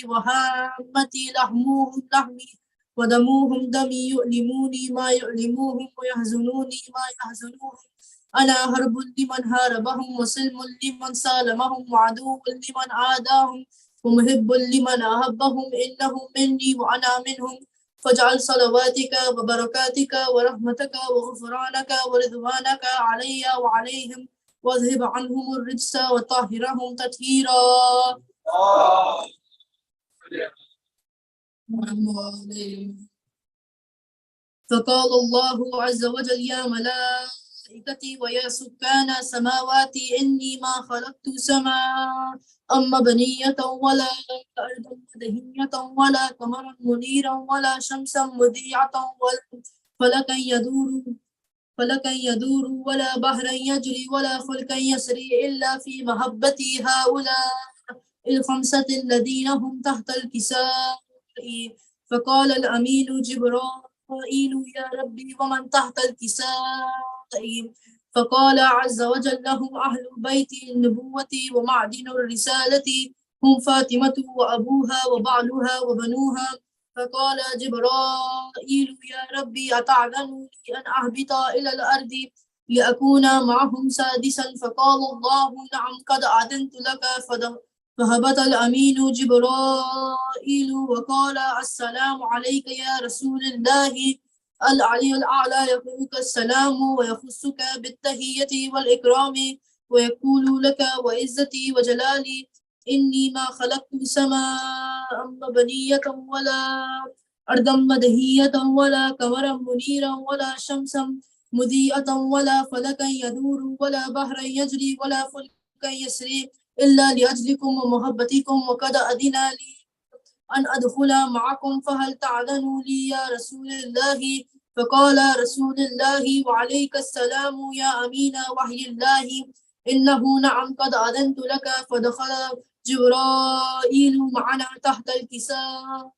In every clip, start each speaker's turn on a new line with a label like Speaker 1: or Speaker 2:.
Speaker 1: وهامتي لحمهم لحمي ودموهم دمي يؤلموني ما يؤلموهم ويحزنوني ما يحزنوهم. أنا هرب لمن هاربهم وسلم لمن سالمهم وعدو لمن عاداهم ومحب لمن أحبهم. إنهم مني وأنا منهم. فاجعل صلواتك وبركاتك ورحمتك وغفرانك ورضوانك علي وعليهم واذهب عنهم الرجس وطهرهم تطهيرا. فقال الله عز وجل يا ملائكتي ويا سكان سماواتي إني ما خلقت سماء مبنية ولا أرضا مدهية ولا قمرا منيرا ولا شمسا مذيعة ولا فلكا يدور ولا بحرا يجري ولا فلكا يسري إلا في محبتي هؤلاء الخمسة الذين هم تحت الكساء. فقال الأمين جبرائيل يا ربي ومن تحت الكساء؟ فقال عز وجل هم أهل بيت النبوة ومعدن الرسالة هم فاطمة وأبوها وبعلها وبنوها. فقال جبرائيل يا ربي أتعلم لي أن أهبط إلى الأرض لأكون معهم سادسا؟ فقال الله نعم قد أذنت لك. فهبط الأمين جبرائيل وقال السلام عليك يا رسول الله. العلي الأعلى يقولك السلام ويخصك بالتهية والإكرام ويقول لك وعزتي وجلالي إني ما خلقت سماء مبنية ولا أرضا مدهية ولا قمرا منيرا ولا شمسا مضيئة ولا فلكا يدور ولا بحرا يجري ولا فلكا يسري إلا لأجلكم ومحبتكم وقد أذن لي أن أدخل معكم فهل تعلنوا لي يا رسول الله؟ فقال رسول الله وعليك السلام يا أمين وحي الله إنه نعم قد أذنت لك. فدخل جبرائيل معنا تحت الكساء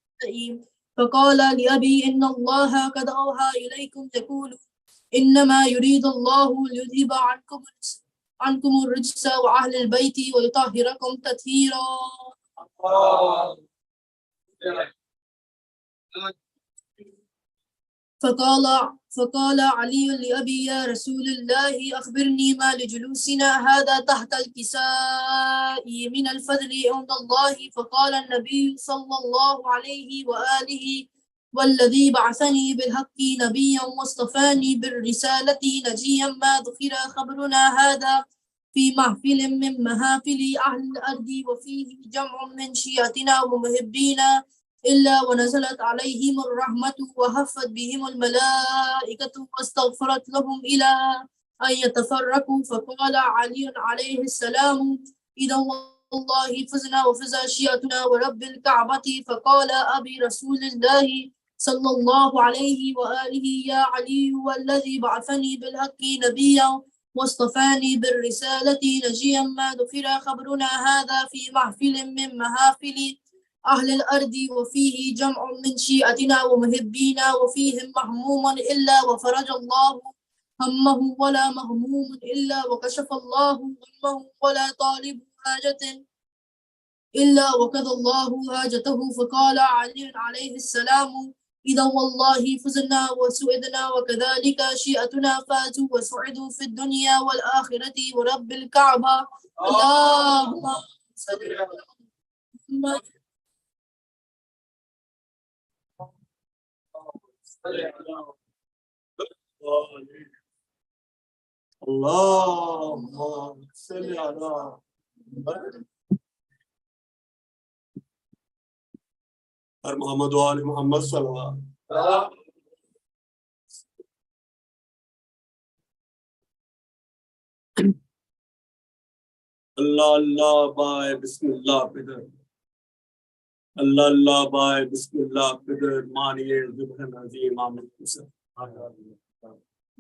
Speaker 1: فقال لأبي إن الله قد أوحى إليكم يقول إنما يريد الله ليذهب عنكم الرجس وأهل البيت ويطهركم تطهيرا. فقال علي لأبي يا رسول الله أخبرني ما لجلوسنا هذا تحت الكساء من الفضل عند الله. فقال النبي صلى الله عليه وآله والذي بعثني بالحق نبيا واصطفاني بالرسالة نجيا ما ذكر خبرنا هذا في محفل من محافل أهل الأرض وفيه جمع من شيعتنا ومحبينا إلا ونزلت عليهم الرحمة وهفت بهم الملائكة واستغفرت لهم إلى أن يتفرقوا. فقال علي عليه السلام إذا والله فزنا وفزا شيعتنا ورب الكعبة. فقال أبي رسول الله صلى الله عليه وآله يا علي والذي بعثني بالحق نبيا واصطفاني بالرسالة نجيا ما ذكر خبرنا هذا في محفل من محافل أهل الأرض وفيه جمع من شيعتنا ومحبينا وفيهم مهموم إلا وفرج الله همه ولا مهموم إلا وكشف الله همه ولا طالب حاجة إلا وقضى الله حاجته. فقال علي عليه السلام إذا والله فزنا وسعدنا وكذلك شيعتنا فازوا وسعدوا في الدنيا والآخرة ورب الكعبة. اللهم صل على محمد.
Speaker 2: اللهم صل على محمد وآل محمد صلى الله عليه وسلم. Allah Allah by Bismillah Peter. Allah Allah by Bismillah Peter Maniye Zubhan Azim Amin Hussain.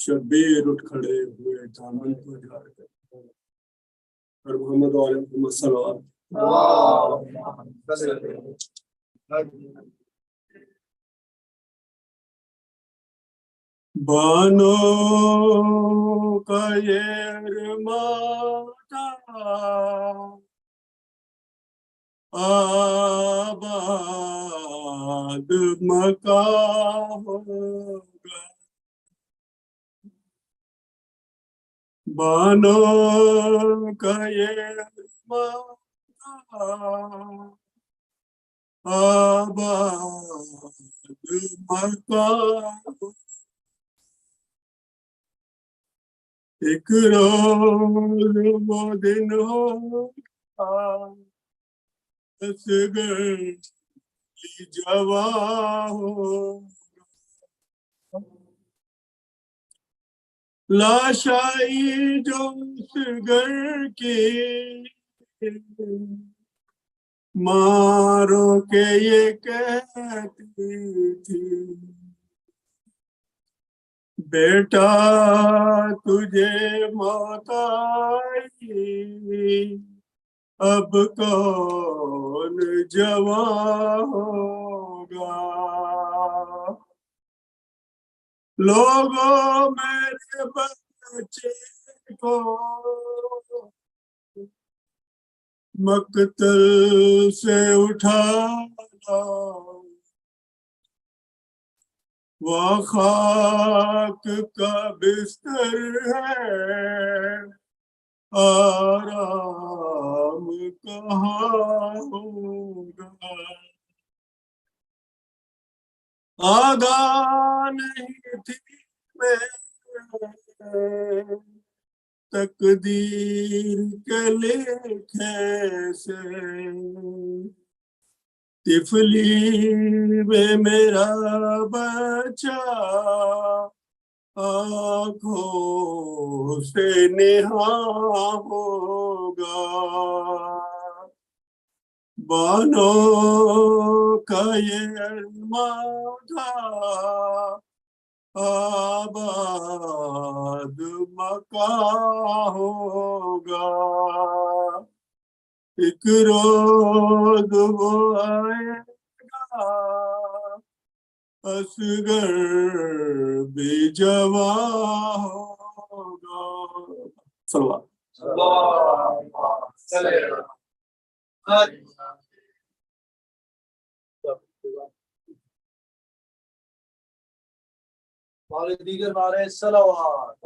Speaker 2: Shabbir اٹھ کھڑے ہوئے دامن کو جھاڑ کر اور محمد علیہ محمد صلی اللہ بانو کا یہ ارماتا آباد مکہ ہوگا بانو کا یہ ارماتا آباد مکہ ایک روز وہ دن ہوگا اصغر کی جواں ہوگا لاشائی جو اصغر کی مارو کے یہ کہتی تھی بیٹا تجھے موت آئی اب کون جواں ہوگا لوگوں میرے بچے کو مقتل سے اٹھانا وہ خاک کا بستر ہے آرام کہاں ہوگا آگاہ نہیں تھی میں تقدیر کے لکھے سے طفلی میں میرا بچہ آنکھوں سے نہاں ہوگا بانو کا یہ ارماں آباد مکہ ہوگا ایک روز وہ آئے گا اصغر بھی جواں ہوگا صلی
Speaker 3: اور دیگر نعرے صلوات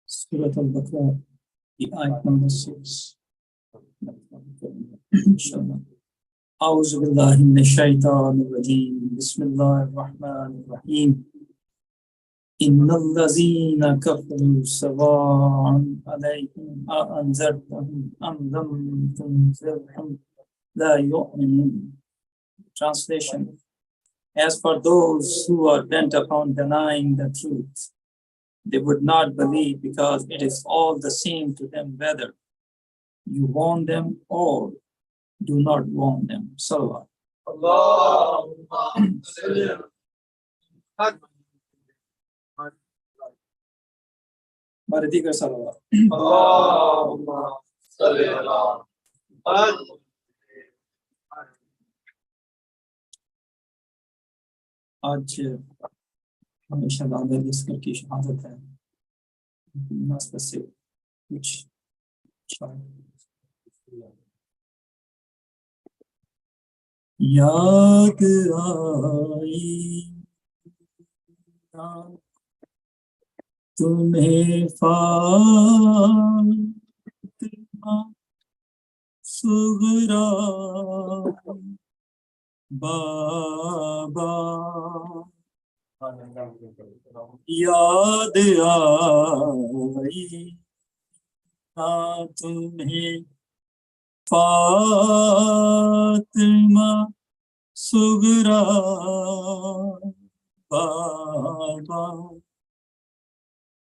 Speaker 4: سورة البقرہ کی آیت نمبر 6 انشاءاللہ اعوذ باللہ من الشیطان الرجیم بسم اللہ الرحمن الرحیم ان الذین کفروا سواء علیہم اانذرتهم ام لم تنذرهم لا یؤمنون. Translation: As for those who are bent upon denying the truth, they would not believe because it is all the same to them whether you warn them or do not warn them. Salawat. Marathi ka salawat. آج ہمیشہ دادا جسکر کی شہادت ہے مناسبت سے کچھ یاد آئی تمہیں فاطمہ صغرا بابا یاد آئی تمہیں فاطمہ صغرا بابا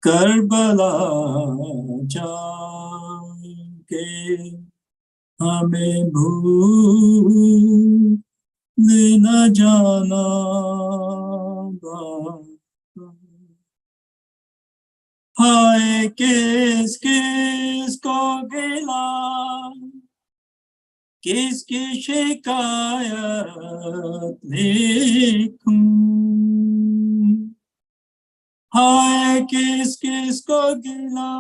Speaker 4: کربلا جا کے ہمیں بھول نہ جانا بابا، ہائے کس کس کو گلا، کس کی شکایت لکھوں، ہائے کس کس کو گلا،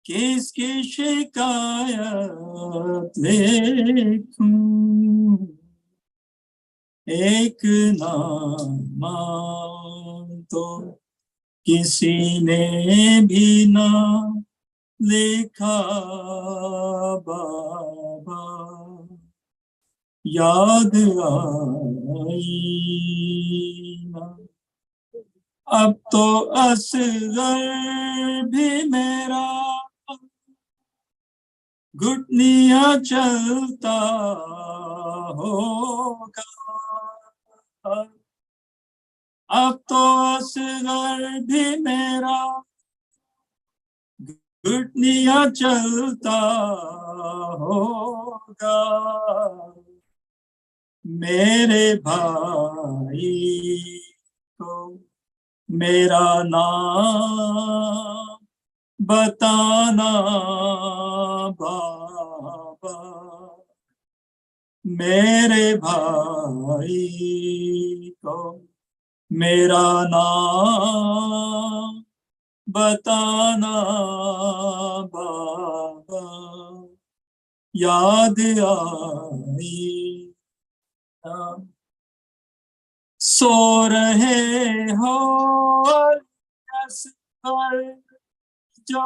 Speaker 4: کس کی شکایت لکھوں، ایک نامہ تو کسی نے بھی نہ لکھا بابا، یاد آئی نہ اب تو اصغر بھی میرا گھٹنیاں چلتا ہوگا، اب تو اصغر بھی میرا گھٹنیاں چلتا ہوگا، میرے بھائی کو میرا نام بتانا بابا، میرے بھائی کو میرا نام بتانا بابا، یاد آئی سو رہے ہو اصغر جو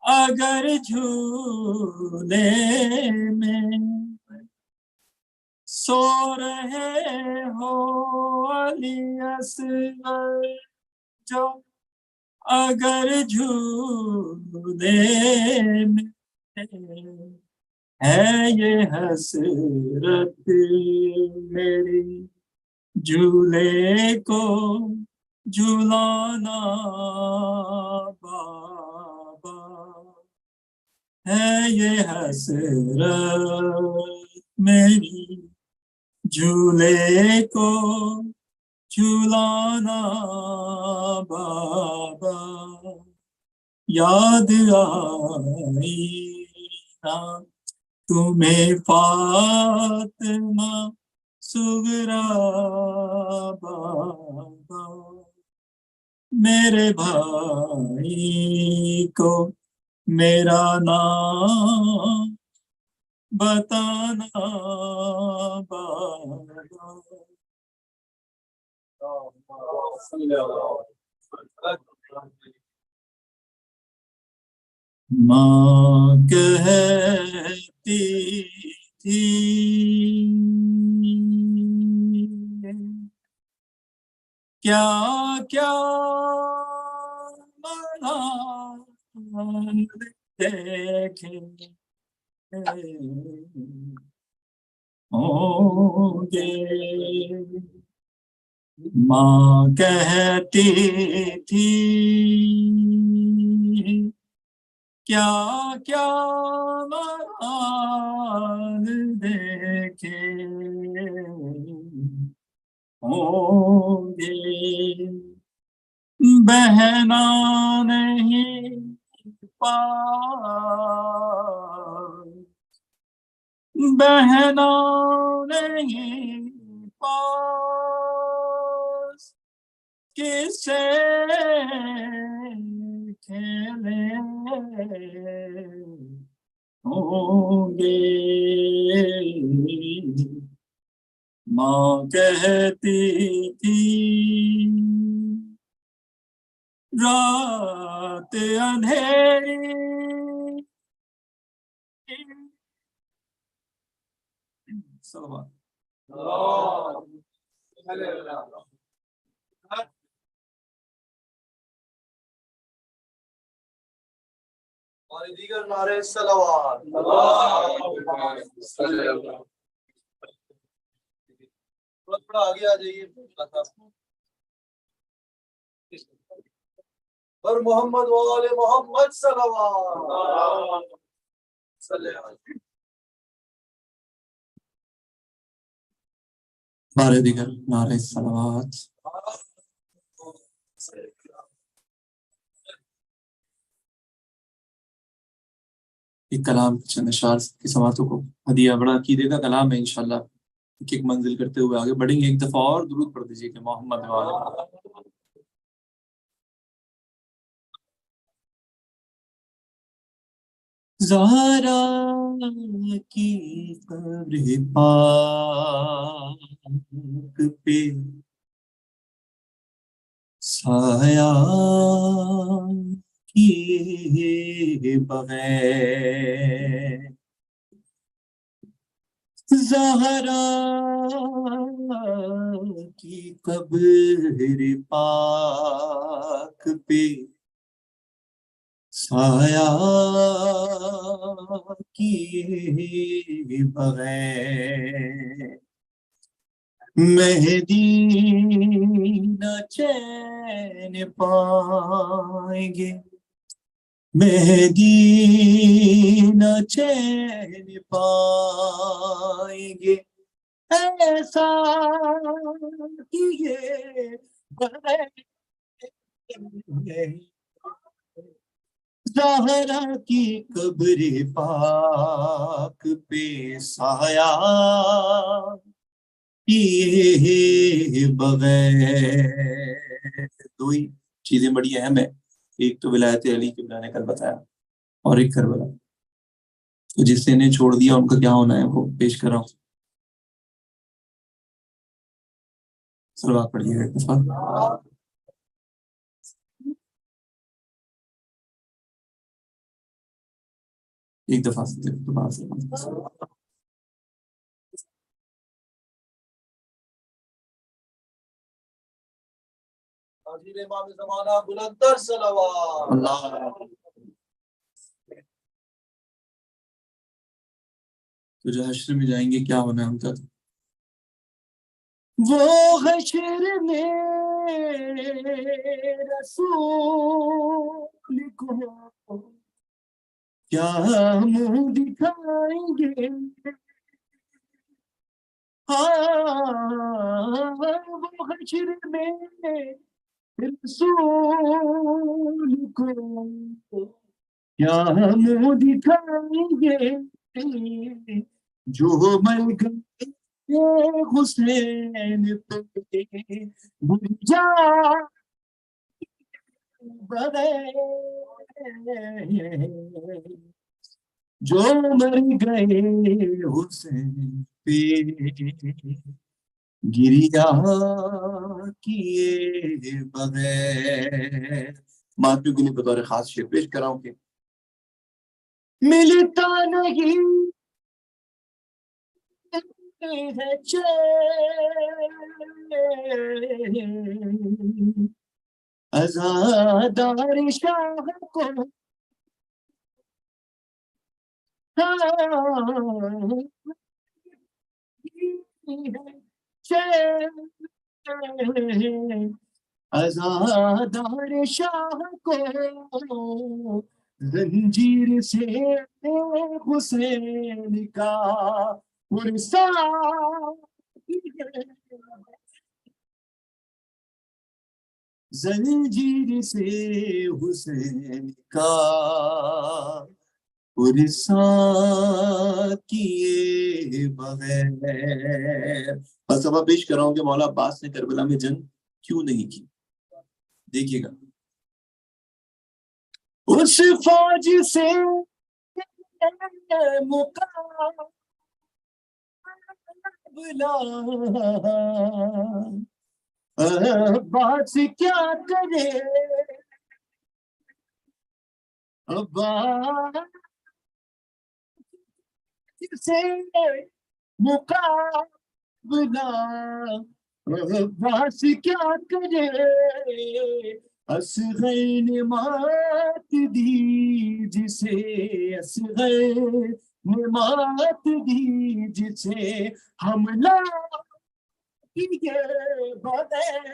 Speaker 4: اگر جھولے میں، سو رہے ہو علی اصغر جو اگر جھولے میں، ہے یہ حسرت میری جھولے کو جھولانا بابا، ہے یہ حسرت میری جھولے کو جھولانا بابا، یاد آئی نہ تمہیں فاطمہ صغریٰ بابا، میرے بھائی کو میرا نام بتانا بابا، ماں کہتی تھی کیا کیا منال دیکھے ہوں گے، ماں کہتی تھی کیا کیا منال دیکھے ہوں گے، بہنا نہیں پاس، بہنا نہیں پاس، کسے کھیلے ہوں گے، ماں کہتی تھی رات اندھیری صلوات
Speaker 3: اور دیگر نعرے صلوات، تھوڑا آگے آ جائیے. پر محمد وآل محمد صلوات صلی اللہ علیہ
Speaker 5: بارے دیگر نعرہ صلوات. ایک کلام چند اشعار کی سماعتوں کو ہدیہ بڑا عقیدے کا کلام ہے انشاءاللہ. ایک ایک منزل کرتے ہوئے آگے بڑھیں گے. ایک دفعہ اور درود پڑھ دیجیے کہ محمد وآلہ. زہرا کی قبر پاک پہ سایہ کیے بغیر زہرا کی قبر پاک پہ سایہ کیے بغیر مہدی نہ چین پائیں گے مہدی نہ چین پائیں گے ایسا کیے بغیر زہرا کی قبر پاک پہ سایہ کیے بغیر. دو ہی چیزیں بڑی اہم ہیں. ایک تو ولایت علی کے نے کل بتایا اور ایک کربلا. تو جس نے انہیں چھوڑ دیا ان کا کیا ہونا ہے وہ پیش کر رہا ہوں. صلوات پڑھیے گا ایک دفعہ. ایک دفعہ
Speaker 3: حاضر امام زمانہ بلندر صلوات
Speaker 5: اللہ. تو جو حشر میں جائیں گے کیا ہونا ہے ان کا؟ وہ حشر میں رسول کو کیا منہ دکھائیں گے. وہ حشر میں رسول کو کیا منہ دکھائیں گے جو مر گئے حسین پہ بجا بغیر جو مر گئے حسین پہ گریا کیے بغیر. ماتو کے لیے بطور خاص شعر پیش کراؤں کہ ملتا نہیں ہے چین عزادار شاہ کو عزادار شاہ کو زنجیر سے حسین کا پرسا زنجیر سے حسین کا پرسا کیے بغیر. فلسفہ پیش کر رہا ہوں کہ مولا عباس نے کربلا میں جنگ کیوں نہیں کی. دیکھیے گا اس فوج سے مقابلہ عباس کیا کرے عباس سے مقابلہ عباس کیا کرے اصغر نے مات دی جسے اصغر نے مات دی جسے حملہ کیے بغیر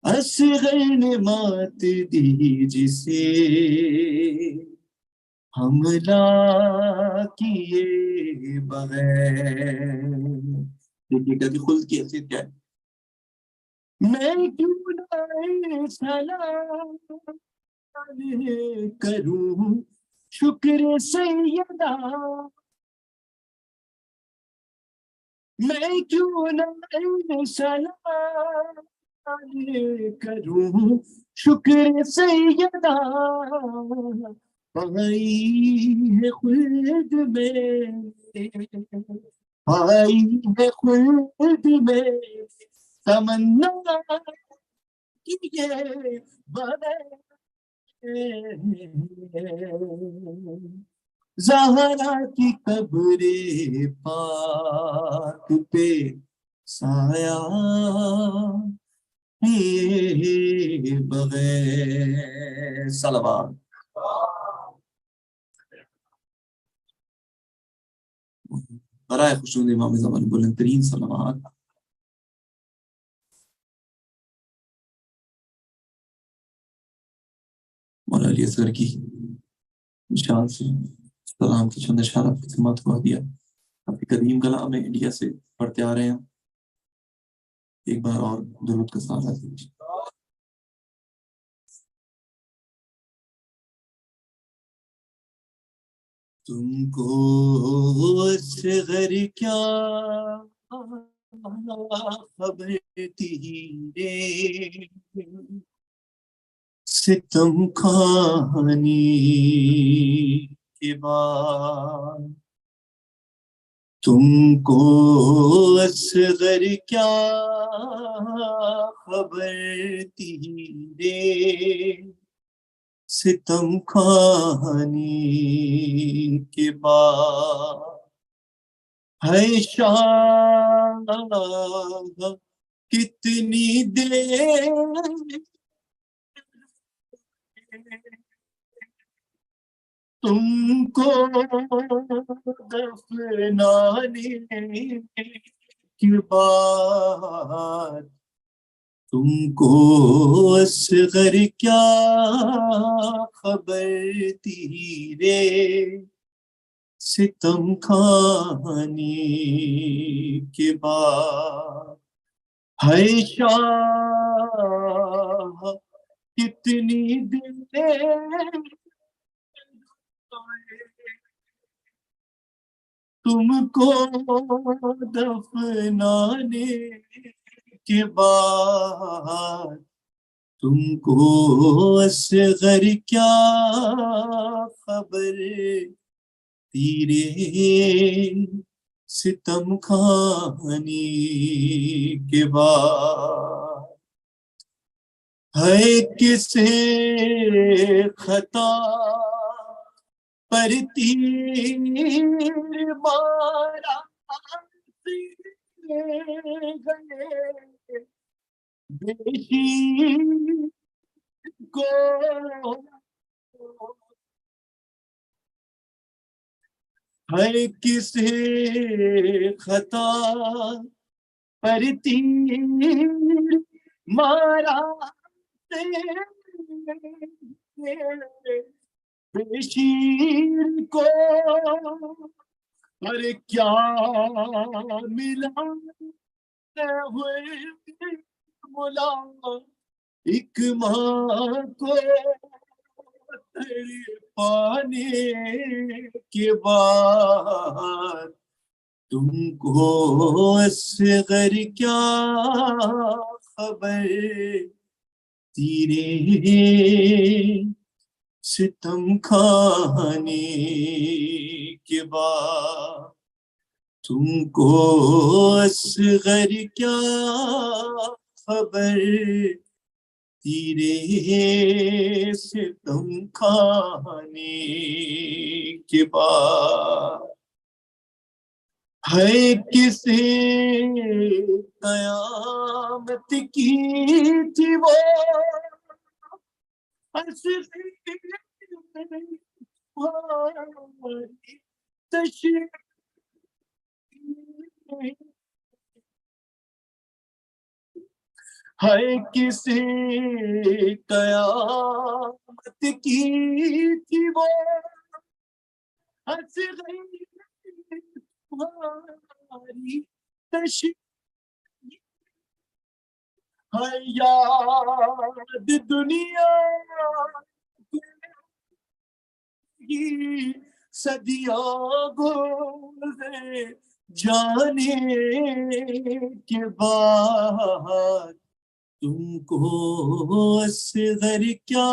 Speaker 6: اصغر نے مات دی جسے حملہ کیے بغیر. دیکھیے گا کہ خلد کی حیثیت کیا ہے. میں کیوں نہ سلام کروں شکر سیدہ, میں کیوں نہ سلام کروں شکر سیدہ, آئی ہے خلد میں, آئی ہے خلد میں تمنا کیے بغیر. زہرا کی قبر پاک پہ سایہ کیے بغیر. صلوات. برائے خشنود امام زمان بلند ترین صلوات. مولا علی اصغر کی نشان سے سلام کی چند اشارہ خدمات کو دیا. کافی قدیم کلام ہے, انڈیا سے پڑھتے آ رہے ہیں. ایک بار اور درود کا ساتھ دیجیے. تم کو اصغر کیا خبر تیرے ستم کھانے کے بعد, تم کو اصغر کیا خبر تیرے ستم کھانے کے بعد. ہے شاہ کتنی دیر تم کو دفنانے کے بعد, تم کو اصغر کیا خبر تیرے ستم کھانے کے بعد. ہے شاہ کتنی دیر تم کو دفنانے کے بعد, تم کو اصغر کیا خبر تیرے ستم کھانے کے بعد. ہے کسے خطا پر تیر مارا گئے بیشی کو, ہے کسے خطا پر تیر مارا بشیر کو, پر کیا ملا ہوئے ملا ایک ماں کو پانے کے بعد. تم کو اصغر کیا خبر تیرے ستم کھانے کے بعد, تم کو اصغر کیا خبر تیرے ستم کھانے کے بعد. ہے کسے قیامت کی تھی وہ ہے کسی قیامت کی تھی وہ ہنس گئی تمہاری تشریح ہے یاد دنیا کی صدیاں گزرے جانے کے بعد تم کو اصغر کیا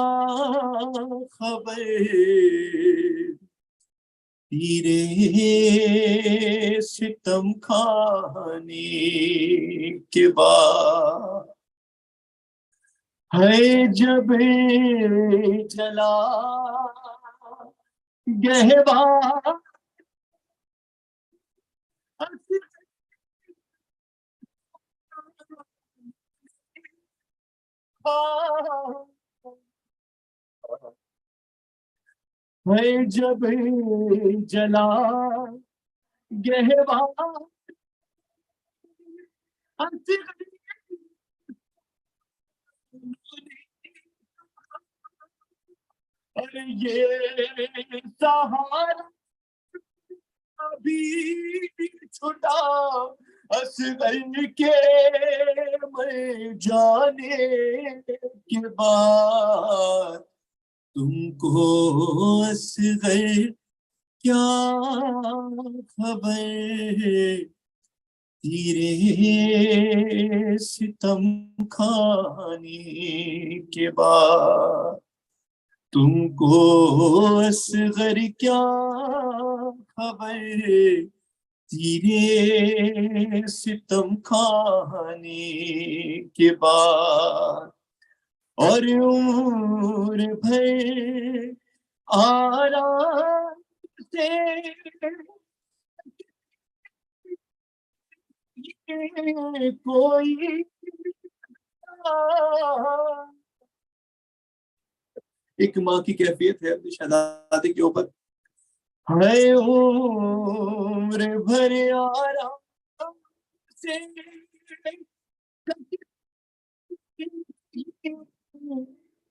Speaker 6: خبر تیرے ستم کھانے کے بعد ہے جب جلا گہوار ہے جب جلا گہوار اور یہ سہارا بھی چھٹا اصغر کے میں جانے کے بعد تم کو اصغر کیا خبر تیرے ستم کھانے کے بعد تم کو اصغر کیا خبر تیرے ستم کھانے کے بعد اور عمر بھر آرام سے کوئی ایک ماں کی کیفیت ہے اپنی شہزادے کے اوپر ہے عمر بھر آرام سے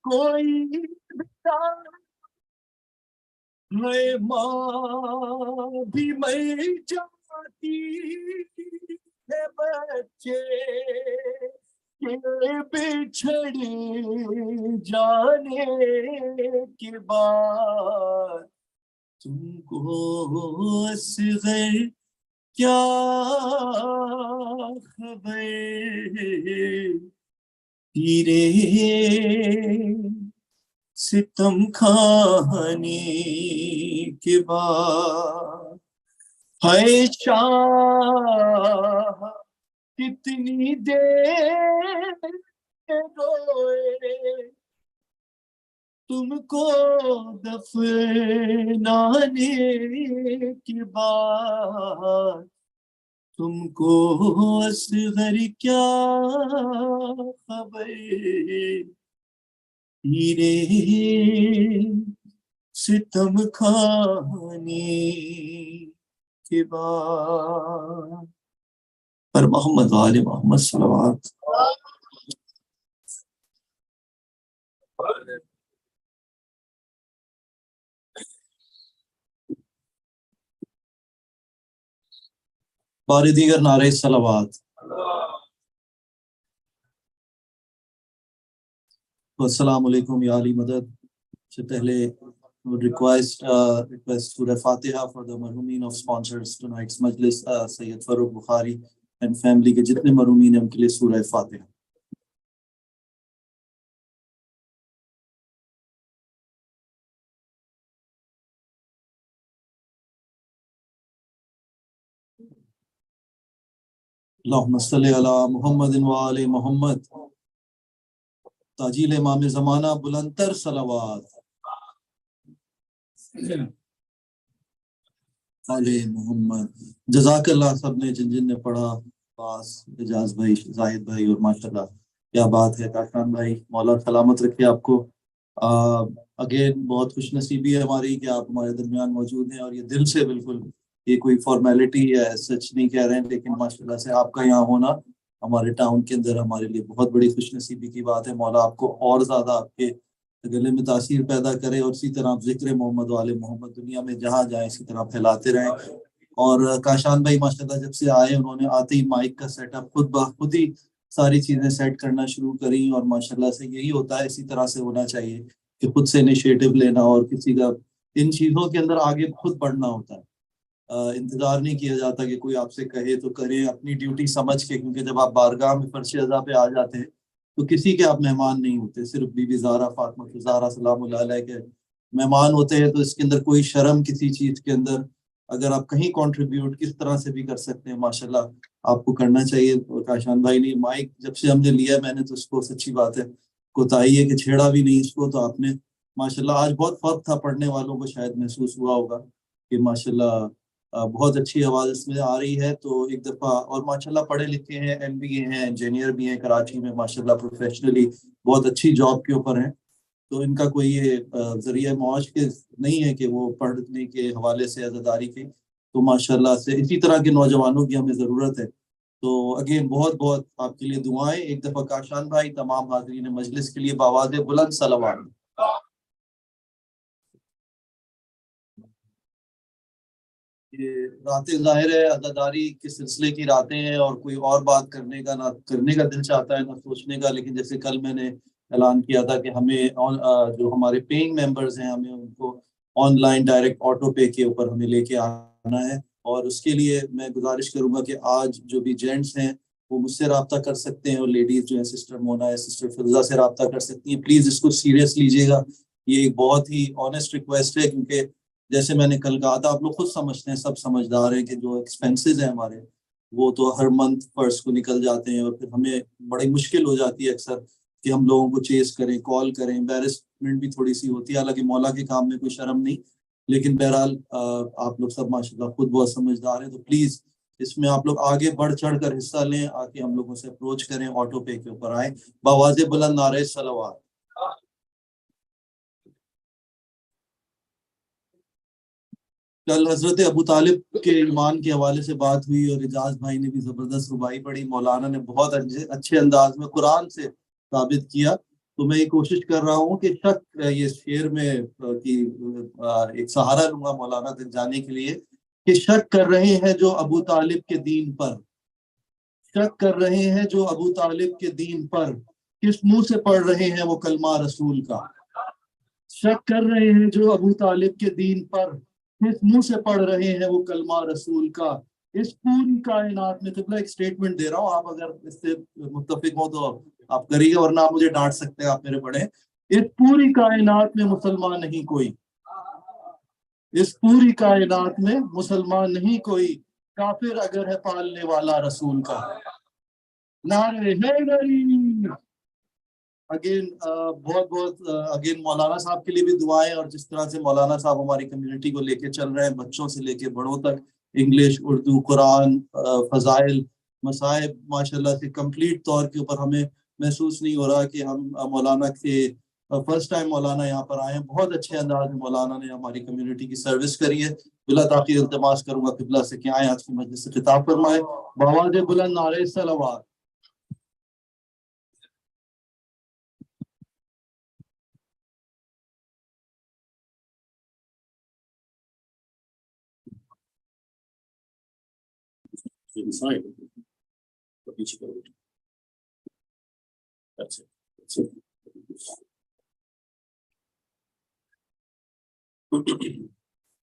Speaker 6: کوئی ہے ماں بھی مر جاتی ہے بچے کے بچھڑ جانے کے بعد تم کو اصغر کیا خبر تیرے ستم کھانے کے بعد ہے شاہ کتنی دیر روئے تم کو دفنانے کے بعد تم کو اصغر کیا خبر تیرے ستم کھانے کے بعد پر محمد وآل محمد صلوات بار دیگر نعرہ صلوات السلام علیکم یا علی مدد سے پہلے request Surah Fatiha for the marhumin of sponsors tonight's Majlis, Sayyid Farooq Bukhari and family کے جتنے مرحومین ہیں ان کے لیے سورہ فاتحہ. اللہم صلی علی محمد وآل محمد. تاجیل امام زمانہ بلندتر صلوات آل محمد. جزاک اللہ سب نے جن نے پڑھا، باس اجاز بھائی، زاہد بھائی، اور ماشاءاللہ کیا بات ہے کاشان بھائی، مولا سلامت رکھے آپ کو. اگین بہت خوش نصیبی ہے ہماری کہ آپ ہمارے درمیان موجود ہیں، اور یہ دل سے بالکل یہ کوئی فارمیلٹی ہے سچ نہیں کہہ رہے ہیں، لیکن ماشاءاللہ سے آپ کا یہاں ہونا ہمارے ٹاؤن کے اندر ہمارے لیے بہت بڑی خوش نصیبی کی بات ہے. مولا آپ کو اور زیادہ آپ کے گلے میں تاثیر پیدا کرے اور اسی طرح آپ ذکر محمد والے محمد دنیا میں جہاں جائیں اسی طرح پھیلاتے رہیں. اور کاشان بھائی ماشاءاللہ جب سے آئے انہوں نے آتے ہی مائک کا سیٹ اپ خود ہی ساری چیزیں سیٹ کرنا شروع کریں, اور ماشاءاللہ سے یہی ہوتا ہے, اسی طرح سے ہونا چاہیے کہ خود سے انیشیٹو لینا اور کسی کا ان چیزوں کے اندر آگے خود بڑھنا ہوتا ہے. انتظار نہیں کیا جاتا کہ کوئی آپ سے کہے تو کریں, اپنی ڈیوٹی سمجھ کے, کیونکہ جب آپ بارگاہ میں فرش اعضا پہ آ جاتے ہیں تو کسی کے آپ مہمان نہیں ہوتے, صرف بی بی زہرا فاطمہ زہرا سلام اللہ علیہ کے مہمان ہوتے ہیں. تو اس کے اندر کوئی شرم کسی چیز کے اندر, اگر آپ کہیں کنٹریبیوٹ کس طرح سے بھی کر سکتے ہیں ماشاءاللہ آپ کو کرنا چاہیے. کاشان بھائی نے مائک جب سے ہم نے لیا, میں نے تو اس کو سچی بات ہے کوتاہی ہے کہ چھیڑا بھی نہیں اس کو, تو آپ نے ماشاءاللہ آج بہت فرق تھا, پڑھنے والوں کو شاید محسوس ہوا ہوگا کہ ماشاءاللہ بہت اچھی آواز اس میں آ رہی ہے. تو ایک دفعہ, اور ماشاءاللہ پڑھے لکھے ہیں, MBA ہیں, انجینئر بھی ہیں کراچی میں ماشاءاللہ, پروفیشنلی بہت اچھی جاب کے اوپر ہیں. تو ان کا کوئی یہ ذریعہ معاش کے نہیں ہے کہ وہ پڑھنے کے حوالے سے عزاداری کے, تو ماشاءاللہ سے اسی طرح کے نوجوانوں کی ہمیں ضرورت ہے. تو اگین بہت بہت آپ کے لیے دعائیں. ایک دفعہ کاشان بھائی تمام حاضرین مجلس کے لیے بآواز بلند صلوات. یہ راتیں ظاہر ہے عزاداری کے سلسلے کی راتیں ہیں, اور کوئی اور بات کرنے کا نہ کرنے کا دل چاہتا ہے نہ سوچنے کا, لیکن جیسے کل میں نے اعلان کیا تھا کہ ہمیں جو ہمارے پیئنگ ممبرز ہیں ہمیں ان کو on line direct auto pay کے اوپر ہمیں لے کے آنا ہے. اور اس کے لیے میں گزارش کروں گا کہ آج جو بھی جینٹس ہیں وہ مجھ سے رابطہ کر سکتے ہیں, اور لیڈیز جو ہیں سسٹر مونا ہے, سسٹر فضا سے رابطہ کر سکتی ہیں. پلیز اس کو سیریس لیجیے گا, یہ ایک بہت ہی آنیسٹ ریکویسٹ ہے, کیونکہ جیسے میں نے کل کہا تھا آپ لوگ خود سمجھتے ہیں, سب سمجھدار ہیں کہ جو ایکسپینسز ہیں ہمارے وہ تو ہر منتھ فرسٹ کو نکل جاتے ہیں, اور پھر ہمیں بڑی مشکل ہو جاتی ہے اکثر کہ ہم لوگوں کو چیز کریں, کال کریں, امبیرسمنٹ بھی تھوڑی سی ہوتی ہے. حالانکہ مولا کے کام میں کوئی شرم نہیں, لیکن بہرحال آپ لوگ سب ماشاءاللہ خود بہت سمجھدار ہیں. تو پلیز اس میں آپ لوگ آگے بڑھ چڑھ کر حصہ لیں, آ کے ہم لوگوں سے اپروچ کریں, آٹو پے کے اوپر آئیں. بآواز بلند نعرہ صلوات. کل حضرت ابو طالب کے ایمان کے حوالے سے بات ہوئی, اور اجاز بھائی نے بھی زبردست ربائی پڑھی, مولانا نے بہت اچھے انداز میں قرآن سے ثابت کیا. تو میں یہ کوشش کر رہا ہوں کہ شک یہ شعر میں ایک سہارا لوں گا مولانا تک جانے کے لیے, کہ شک کر رہے ہیں جو ابو طالب کے دین پر, شک کر رہے ہیں جو ابو طالب کے دین پر, کس منہ سے پڑھ رہے ہیں وہ کلمہ رسول کا. شک کر رہے ہیں جو ابو طالب کے دین پر, کس منہ سے پڑھ رہے ہیں وہ کلمہ رسول کا. اس پوری کائنات میں, قبلہ ایک سٹیٹمنٹ دے رہا ہوں, آپ اگر اس سے متفق ہوں تو آپ کریے گا, ورنہ آپ مجھے ڈانٹ سکتے ہیں, آپ میرے بڑے. اس پوری کائنات میں مسلمان نہیں کوئی, اس پوری کائنات میں مسلمان نہیں کوئی, کافر اگر ہے پالنے والا رسول کا. نعرہ حیدری. اگین بہت بہت اگین مولانا صاحب کے لیے بھی دعائیں, اور جس طرح سے مولانا صاحب ہماری کمیونٹی کو لے کے چل رہے ہیں, بچوں سے لے کے بڑوں تک, انگلش, اردو, قرآن, فضائل, مصائب, ماشاءاللہ سے کمپلیٹ طور کے اوپر ہمیں محسوس نہیں ہو رہا کہ ہم مولانا کے فرسٹ ٹائم مولانا یہاں پر آئے ہیں. بہت اچھے انداز میں مولانا نے ہماری کمیونٹی کی سروس کری ہے. بلا تاخیر التماس کروں گا قبلہ سے کہ آئیں آج کی مجلس سے خطاب فرمائے. بآواز بلند نعرہ صلوات.
Speaker 2: inside. But each of it. That's it. That's it.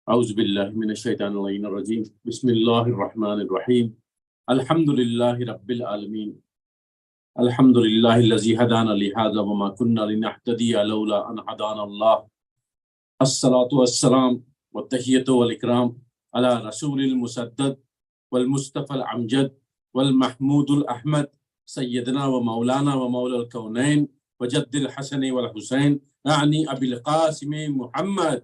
Speaker 2: أعوذ بالله من الشيطان الرجيم. بسم الله الرحمن الرحيم. الحمد لله رب العالمين. الحمد لله الذي هدانا لهذا وما كنا لنهتدي لولا أن هدانا الله. الصلاة والسلام والتحية والإكرام على رسول المسدد والمصطفى الأمجد والمحمود الأحمد سيدنا ومولانا ومولى الكونين وجد الحسن والحسين يعني أبي القاسم محمد.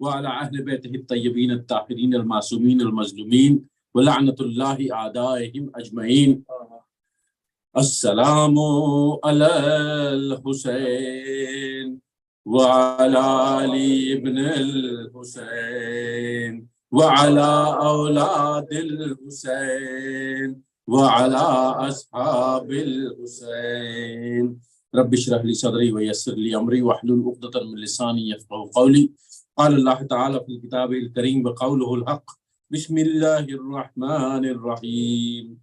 Speaker 2: وعلى أهل بيته الطيبين الطاهرين المعصومين المظلومين ولعنة الله أعدائهم أجمعين. السلام على الحسين وعلى علي بن الحسين وعلى أولاد الحسين وعلى أصحاب الحسين رب اشرح لي صدري ويسر لي أمري واحلل عقدة من لساني يفقهوا قولي قال الله تعالى في الكتاب الكريم وقوله الحق بسم الله الرحمن الرحيم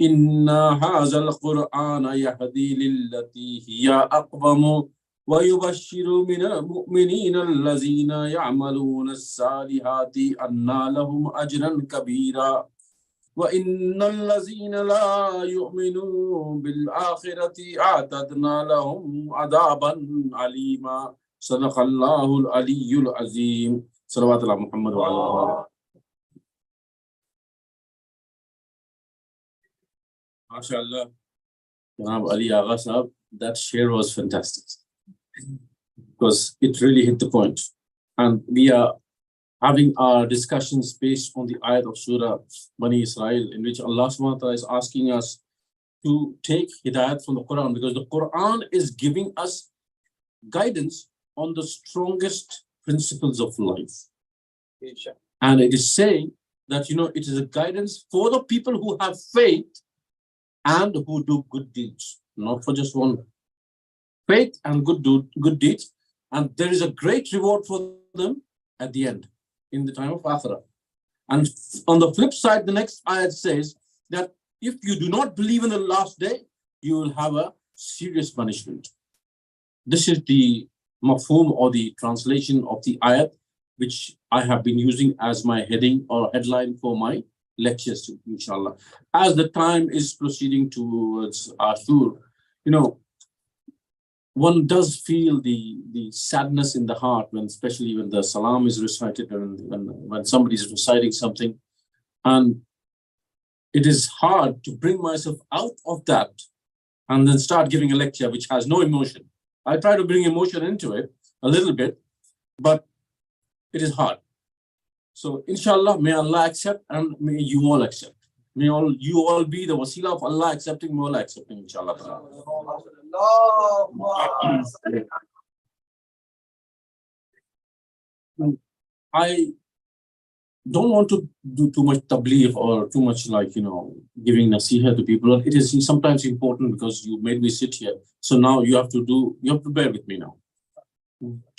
Speaker 2: إن هذا القرآن يهدي للتي هي أقوم ويبشر من المؤمنين الذين يعملون الصالحات أن لهم أجرا كبيرا وإن الذين لا يؤمنون بالآخرة أعتدنا لهم عذابا عليما صدق الله العلي العظيم صلوات الله محمد وعلى آله MashaAllah, Janab Ali Agha Sahab, that share was fantastic because it really hit the point. And we are having our discussions based on the ayat of Surah Bani Israel, in which Allah subhanahu wa ta'ala is asking us to take hidayat from the Quran, because the Quran is giving us guidance on the strongest principles of life. And it is saying that, it is a guidance for the people who have faith and who do good deeds, not for just one. Faith and good deeds, and there is a great reward for them at the end, in the time of Akhirah. And on the flip side, the next ayat says that if you do not believe in the last day, you will have a serious punishment. This is the mafhum or the translation of the ayat, which I have been using as my heading or headline for my lectures, inshallah. As the time is proceeding towards Ashur, one does feel the sadness in the heart when, especially when the salam is recited and when somebody is reciting something, and it is hard to bring myself out of that and then start giving a lecture which has no emotion. I try to bring emotion into it a little bit, but it is hard. So inshallah, may Allah accept and may you all accept. May you all be the wasila of Allah accepting, may Allah accepting, inshallah. I don't want to do too much tabligh or too much giving nasiha to people. It is sometimes important because you made me sit here. So now you have to bear with me now.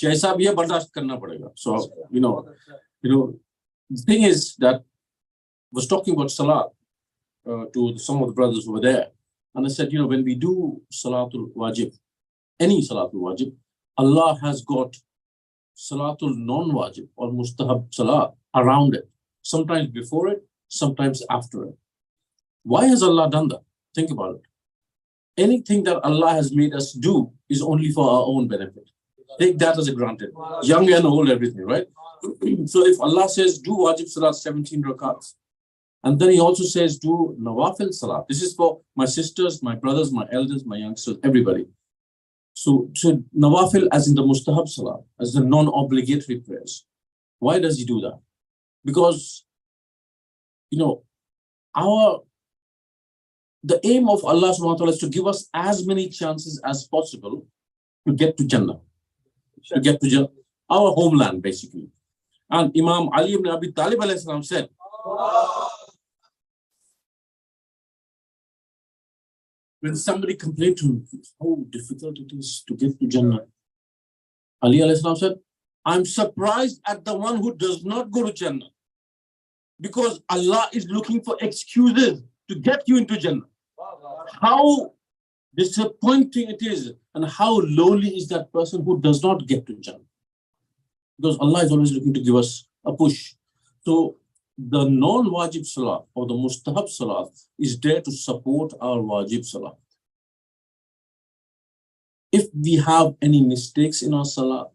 Speaker 2: Jaisa bhi hai, bardasht karna padega. So, the thing is that I was talking about salat to some of the brothers over there. And I said, when we do salatul wajib, any salatul wajib, Allah has got salatul non-wajib or mustahab salat around it. Sometimes before it, sometimes after it. Why has Allah done that? Think about it. Anything that Allah has made us do is only for our own benefit. Take that as a granted. Young and old, everything, right? So if Allah says, do wajib salat 17 rakats, and then he also says, do nawafil salat. This is for my sisters, my brothers, my elders, my youngsters, everybody. So nawafil as in the mustahab salat, as the non-obligatory prayers. Why does he do that? Because, the aim of Allah subhanahu wa ta'ala is to give us as many chances as possible to get to Jannah. To get to Jannah, our homeland, basically. And Imam Ali ibn Abi Talib alayhi salam said, when somebody complained to him how difficult it is to get to Jannah, Ali alayhi salam said, I'm surprised at the one who does not go to Jannah, because Allah is looking for excuses to get you into Jannah. How disappointing it is, and how lowly is that person who does not get to Jannah. Because Allah is always looking to give us a push. So the non-wajib salat or the mustahab salat is there to support our wajib salat. If we have any mistakes in our salat,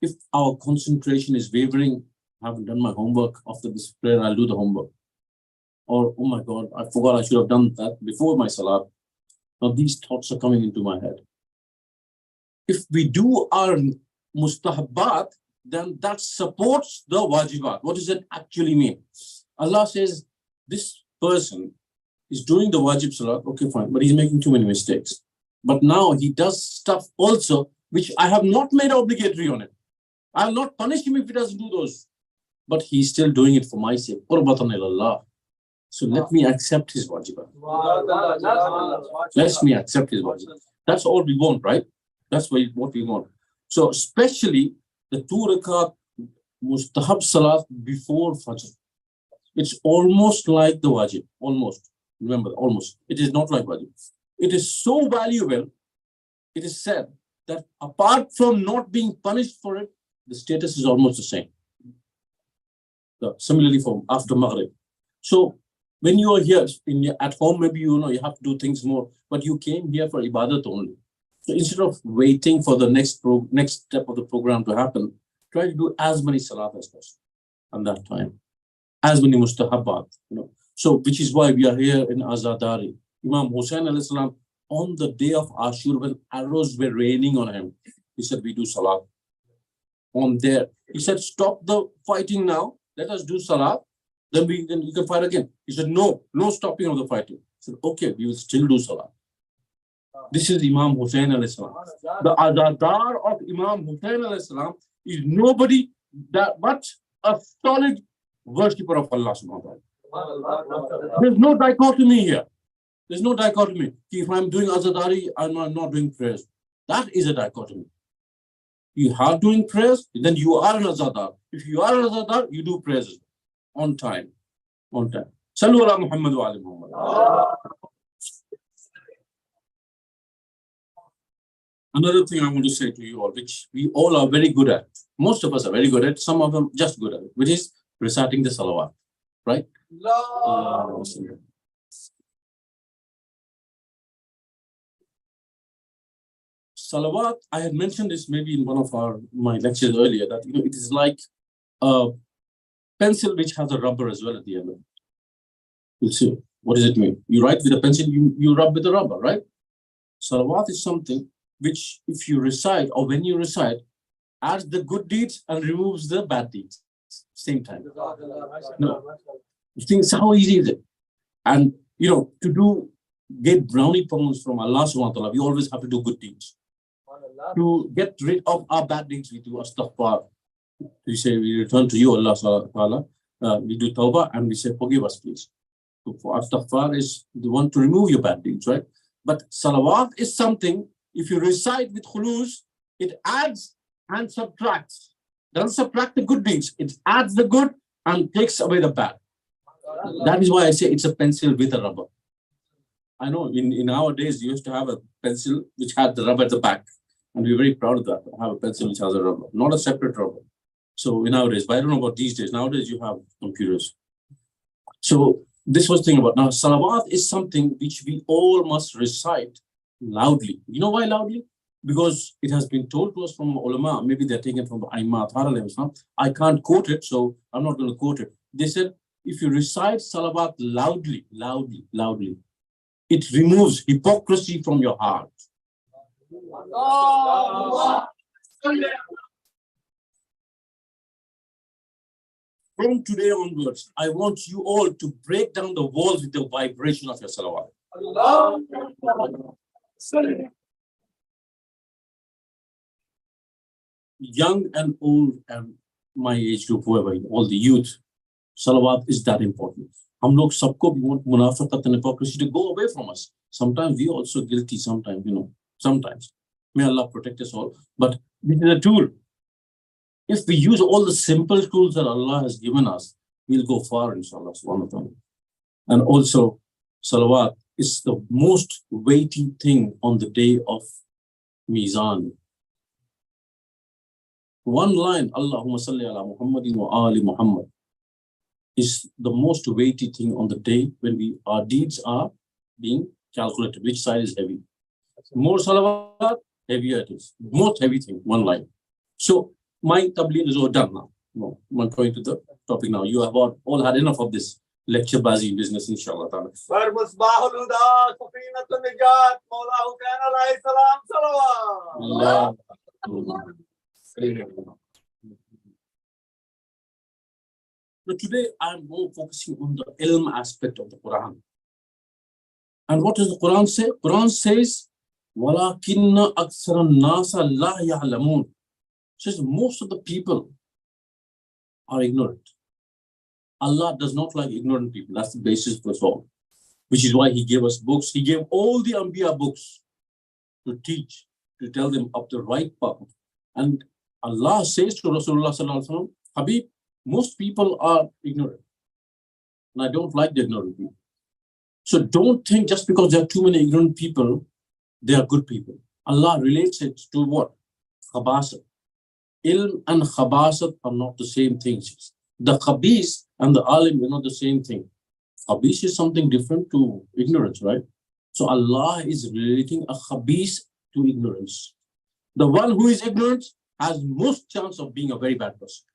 Speaker 2: if our concentration is wavering, I haven't done my homework, after this prayer I'll do the homework. Or, oh my God, I forgot I should have done that before my salat. Now these thoughts are coming into my head. If we do our mustahabbat, then that supports the wajibat. What does it actually mean? Allah says, this person is doing the wajib salat, okay, fine, but he's making too many mistakes. But now he does stuff also which I have not made obligatory on him. I will not punish him if he doesn't do those. but he's still doing it for my sake. Qurbatan ilallah. So let me accept his wajibat. Let me accept his wajibat. That's all we want, right? That's what we want. So especially the 2 rakat mustahab salat before Fajr. It's almost like the wajib. Almost. Remember, almost. It is not like wajib. It is so valuable. It is said that apart from not being punished for it, the status is almost the same. So, similarly for after Maghrib. So when you are here at home, maybe you have to do things more, but you came here for ibadat only. So instead of waiting for the next step of the program to happen, try to do as many salat as possible on that time, as many mustahabbat. So which is why we are here in Azadari. Imam Hussain alayhi salam, on the day of Ashur, when arrows were raining on him, he said, we do salat. On there, he said, stop the fighting now. Let us do salat. Then we can fight again. He said, no stopping of the fighting. He said, okay, we will still do salat. This is Imam Hussain alayhi salam. The Azadar of Imam Hussain alayhi salam is nobody but a solid worshipper of Allah subhanahu wa ta'ala. There's no dichotomy here. There's no dichotomy. If I'm doing Azadari, I'm not doing prayers. That is a dichotomy. You are doing prayers, then you are an Azadar. If you are an Azadar, you do prayers on time. On time. Sallu ala Muhammad wa ali Muhammad. Another thing I want to say to you all, which we all are very good at. Most of us are very good at, some of them just good at it, which is reciting the salawat. Right? Salawat, I had mentioned this maybe in one of my lectures earlier, that it is like a pencil which has a rubber as well at the end of it. You'll see. What does it mean? You write with a pencil, you rub with a rubber, right? Salawat is something which, if you recite or when you recite, adds the good deeds and removes the bad deeds. Same time. No. You think, how easy is it? And to get brownie points from Allah subhanahu wa ta'ala, we always have to do good deeds. To get rid of our bad deeds, we do astaghfar. We say, we return to you, Allah subhanahu wa ta'ala. We do tawbah and we say, forgive us, please. So for astaghfar is the one to remove your bad deeds, right? But salawat is something, if you recite with khulus, it adds and subtracts. Doesn't subtract the good deeds. It adds the good and takes away the bad. That is why I say it's a pencil with a rubber. I know in our days, you used to have a pencil which had the rubber at the back. And we're very proud of that. I have a pencil which has a rubber, not a separate rubber. So nowadays, but I don't know about these days. Nowadays, you have computers. So this was the thing about, now salawat is something which we all must recite loudly. You know why loudly? Because it has been told to us from ulama, maybe they're taken from the Aimmat. I can't quote it, so I'm not going to quote it. They said, if you recite salawat loudly, it removes hypocrisy from your heart. From today onwards, I want you all to break down the walls with the vibration of your salawat. Young and old and my age group, whoever, all the youth, salawat is that important. Hum log sabko we want munafiqat and hypocrisy to go away from us. Sometimes we are also guilty, sometimes, sometimes. May Allah protect us all. But this is a tool. If we use all the simple tools that Allah has given us, we'll go far, inshallah, subhanahu wa ta'ala. And also, salawat is the most weighty thing on the day of Mizan. One line, Allahumma salli ala Muhammadin wa ali Muhammad, is the most weighty thing on the day when our deeds are being calculated. Which side is heavy? More salawat, heavier it is. Most heavy thing, one line. So my tabligh is all done now. No, I'm going to the topic now. You have all had enough of this lecture bazi business, inshallah. So today I'm more focusing on the ilm aspect of the Quran. And what does the Quran say? Quran says, وَلَكِنَّ أَكْثَرَ النَّاسَ لَا يَعْلَمُونَ. Says most of the people are ignorant. Allah does not like ignorant people. That's the basis for us all. Which is why He gave us books. He gave all the Anbiya books to teach, to tell them of the right path. And Allah says to Rasulullah sallallahu alaihi wasallam, Habib, most people are ignorant. And I don't like the ignorant people. So don't think just because there are too many ignorant people, they are good people. Allah relates it to what? Khabasat. Ilm and khabasat are not the same things. The khabis and the alim are not the same thing. Khabis is something different to ignorance, right? So Allah is relating a khabis to ignorance. The one who is ignorant has most chance of being a very bad person.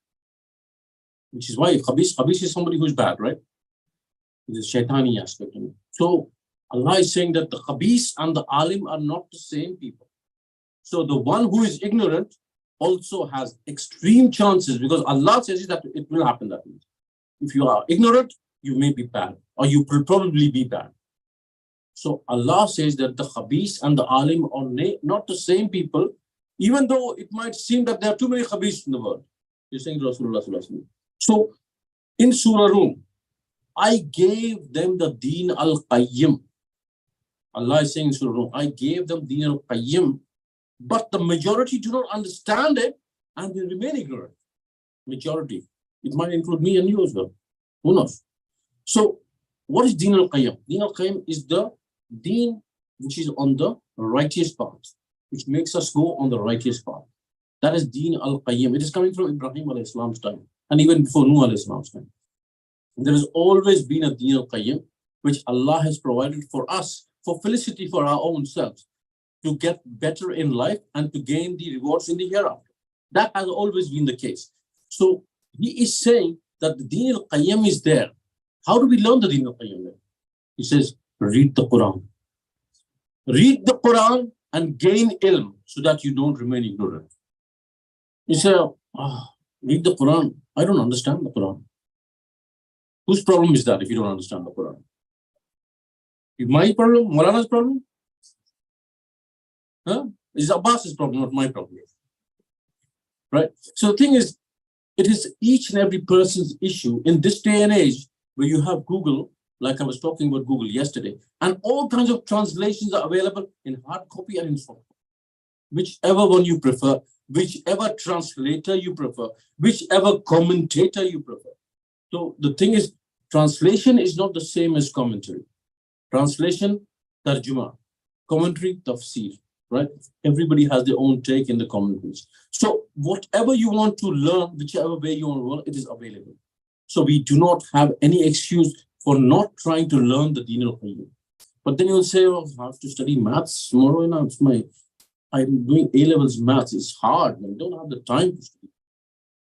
Speaker 2: Which is why khabis is somebody who is bad, right? There's a shaitani aspect in it. So Allah is saying that the khabis and the alim are not the same people. So the one who is ignorant also has extreme chances, because Allah says that it will happen that way. If you are ignorant, you may be bad, or you will probably be bad. So Allah says that the khabis and the alim are not the same people, even though it might seem that there are too many khabis in the world. You're saying Rasulullah sallallahu alaihi wasallam. So in Surah Rum, I gave them the Deen al-Qayyim. Allah is saying in Surah Rum, I gave them Deen al-Qayyim, but the majority do not understand it and they remain ignorant. Majority. It might include me and you as well. Who knows? So what is Deen al-Qayyim? Deen al-Qayyim is the Deen which is on the righteous path, which makes us go on the righteous path. That is Deen al-Qayyim. It is coming from Ibrahim alayhi salam's time and even before Nuh alayhi salam's time. There has always been a Deen al-Qayyim which Allah has provided for us, for felicity for our own selves, to get better in life and to gain the rewards in the hereafter. That has always been the case. So he is saying that the Deen al-Qayyim is there. How do we learn the Deen al-Qayyim? He says, read the Quran. Read the Quran and gain ilm so that you don't remain ignorant. You say, read the Quran. I don't understand the Quran. Whose problem is that if you don't understand the Quran? Is my problem? Maulana's problem? Huh? It's Abbas's problem, not my problem. Right? So the thing is, it is each and every person's issue in this day and age where you have Google, like I was talking about Google yesterday, and all kinds of translations are available in hard copy and in soft copy. Whichever one you prefer, whichever translator you prefer, whichever commentator you prefer. So the thing is, translation is not the same as commentary. Translation, tarjuma. Commentary, tafsir. Right? Everybody has their own take in the commentaries. So whatever you want to learn, whichever way you want to learn, it is available. So we do not have any excuse for not trying to learn the Deen al-Qayyim. But then you'll say, oh, I have to study maths tomorrow. I'm doing A-levels maths. It's hard. I don't have the time to study.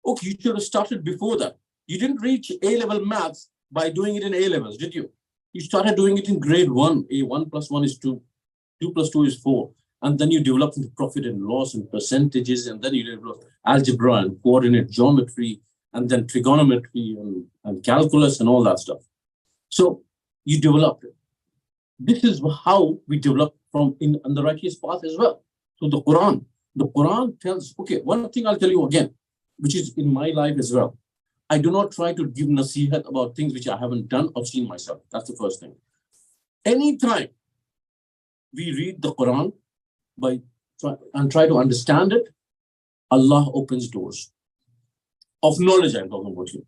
Speaker 2: Okay, you should have started before that. You didn't reach A-level maths by doing it in A-levels, did you? You started doing it in grade 1. A1 plus 1 is 2. 2 plus 2 is 4. And then you develop into profit and loss and percentages, and then you develop algebra and coordinate geometry, and then trigonometry and calculus and all that stuff. So you develop it. This is how we develop on the righteous path as well. So the Quran tells, okay, one thing I'll tell you again, which is in my life as well. I do not try to give nasihat about things which I haven't done or seen myself. That's the first thing. Anytime we read the Quran and try to understand it, Allah opens doors of knowledge. I'm talking about you.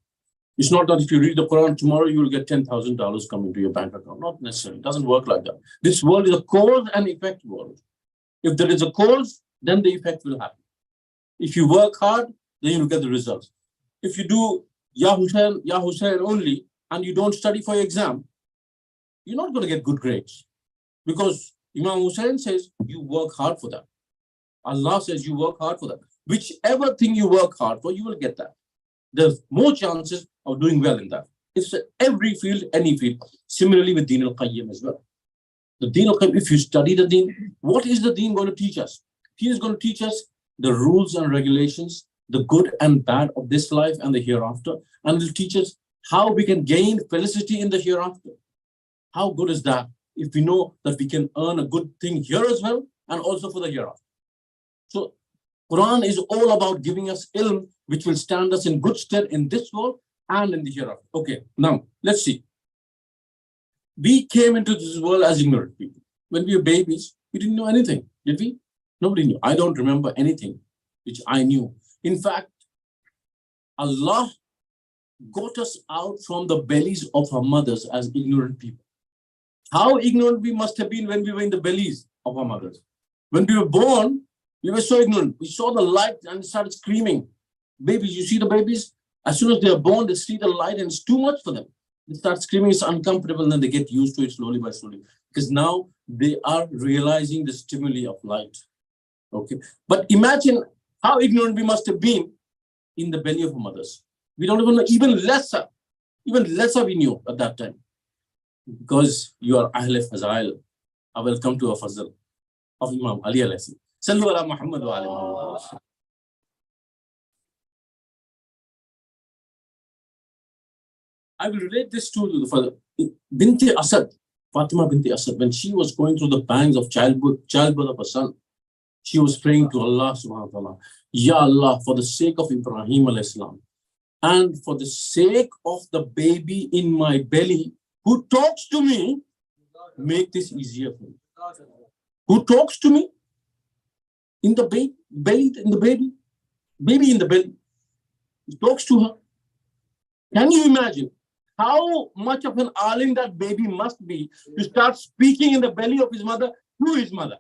Speaker 2: It's not that if you read the Quran tomorrow, you will get $10,000 coming to your bank account. Not necessarily. It doesn't work like that. This world is a cause and effect world. If there is a cause, then the effect will happen. If you work hard, then you will get the results. If you do Ya Hussein only, and you don't study for your exam, you're not going to get good grades. Because Imam Hussein says, you work hard for that. Allah says you work hard for that. Whichever thing you work hard for, you will get that. There's more chances of doing well in that. It's every field, any field. Similarly with Deen al-Qayyim as well. The Deen al-Qayyim, if you study the Deen, what is the Deen going to teach us? Deen is going to teach us the rules and regulations, the good and bad of this life and the hereafter. And it will teach us how we can gain felicity in the hereafter. How good is that? If we know that we can earn a good thing here as well, and also for the hereafter. So Quran is all about giving us ilm, which will stand us in good stead in this world and in the hereafter. Okay, now let's see. We came into this world as ignorant people. When we were babies, we didn't know anything, did we? Nobody knew. I don't remember anything which I knew. In fact, Allah got us out from the bellies of our mothers as ignorant people. How ignorant we must have been when we were in the bellies of our mothers. When we were born, we were so ignorant. We saw the light and started screaming. Babies, you see the babies? As soon as they are born, they see the light and it's too much for them. They start screaming, it's uncomfortable, and then they get used to it slowly by slowly. Because now they are realizing the stimuli of light. Okay. But imagine how ignorant we must have been in the belly of our mothers. We don't even know, even lesser we knew at that time. Because you are Ahle Fazail. I will come to a Fazal of Imam Ali alayhi. Sallu ala Muhammad wa ala Muhammad. I will relate this to the father. Binti Asad, Fatima Binti Asad, when she was going through the pangs of childbirth of a son, she was praying to Allah subhanahu wa ta'ala, Ya Allah, for the sake of Ibrahim alayhi salam, and for the sake of the baby in my belly who talks to me, make this easier for me. Who talks to me? In the belly, in the baby in the belly. He talks to her. Can you imagine how much of an alim that baby must be to start speaking in the belly of his mother to his mother?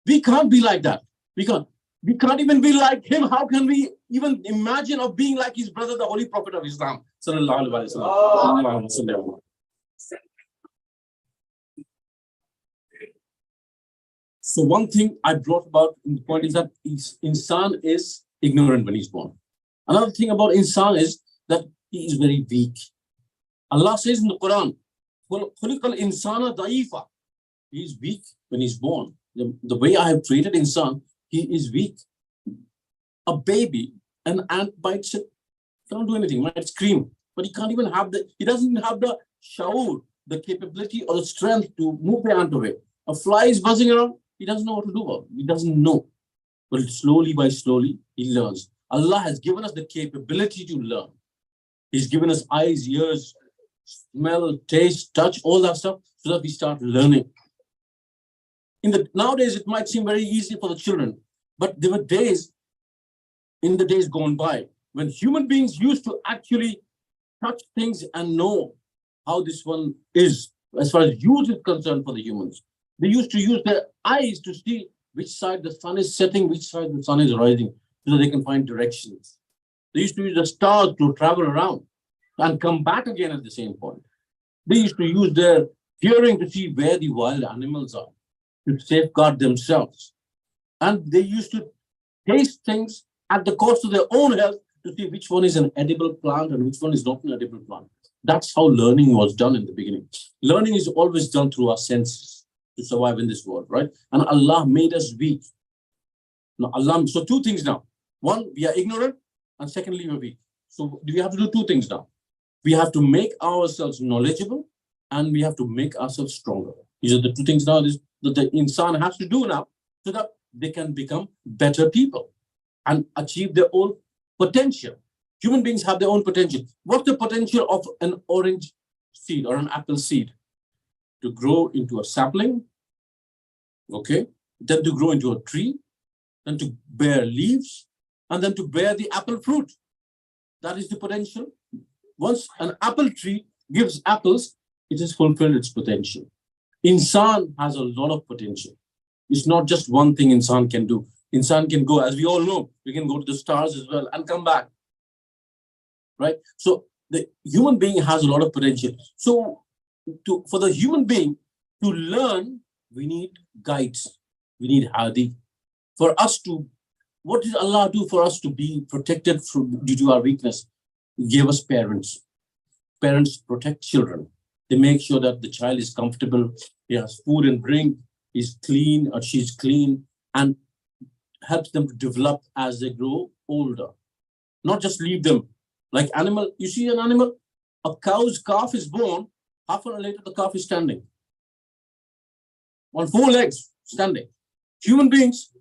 Speaker 2: We can't be like that. We can't even be like him. How can we even imagine of being like his brother, the Holy Prophet of Islam? Sallallahu alaihi wasallam. So one thing I brought about in the point is that insan is ignorant when he's born. Another thing about insan is that he is very weak. Allah says in the Quran, "Khuliqal insana da'ifa." He is weak when he's born. The way I have created insan, he is weak. A baby, an ant bites it, can't do anything, might scream, but he doesn't even have the shaur, the capability or the strength to move the ant away. A fly is buzzing around, he doesn't know what to do about it. He doesn't know. But slowly by slowly, he learns. Allah has given us the capability to learn. He's given us eyes, ears, smell, taste, touch, all that stuff, so that we start learning. Nowadays, it might seem very easy for the children, but there were days, in the days gone by, when human beings used to actually touch things and know how this one is, as far as use is concerned for the humans. They used to use their eyes to see which side the sun is setting, which side the sun is rising, so that they can find directions. They used to use the stars to travel around and come back again at the same point. They used to use their hearing to see where the wild animals are, to safeguard themselves. And they used to taste things at the cost of their own health to see which one is an edible plant and which one is not an edible plant. That's how learning was done in the beginning. Learning is always done through our senses to survive in this world, right? And Allah made us weak. Now, so two things now. One, we are ignorant, and secondly, we're weak. So we have to do two things now. We have to make ourselves knowledgeable, and we have to make ourselves stronger. These are the two things now that the insan has to do now, so that they can become better people and achieve their own potential. Human beings have their own potential. What's the potential of an orange seed or an apple seed? To grow into a sapling, okay, then to grow into a tree, then to bear leaves, and then to bear the apple fruit. That is the potential. Once an apple tree gives apples, it has fulfilled its potential. Insan has a lot of potential. It's not just one thing insan can do. Insan can go, as we all know, we can go to the stars as well and come back. Right? So the human being has a lot of potential. So for the human being to learn, we need guides. We need hadi. For us to, what did Allah do for us to be protected due to our weakness? He gave us parents. Parents protect children. They make sure that the child is comfortable, he has food and drink, he's clean or she's clean, and helps them to develop as they grow older. Not just leave them like animal. You see an animal, a cow's calf is born, half an hour later the calf is standing. On 4 legs, standing. Human beings,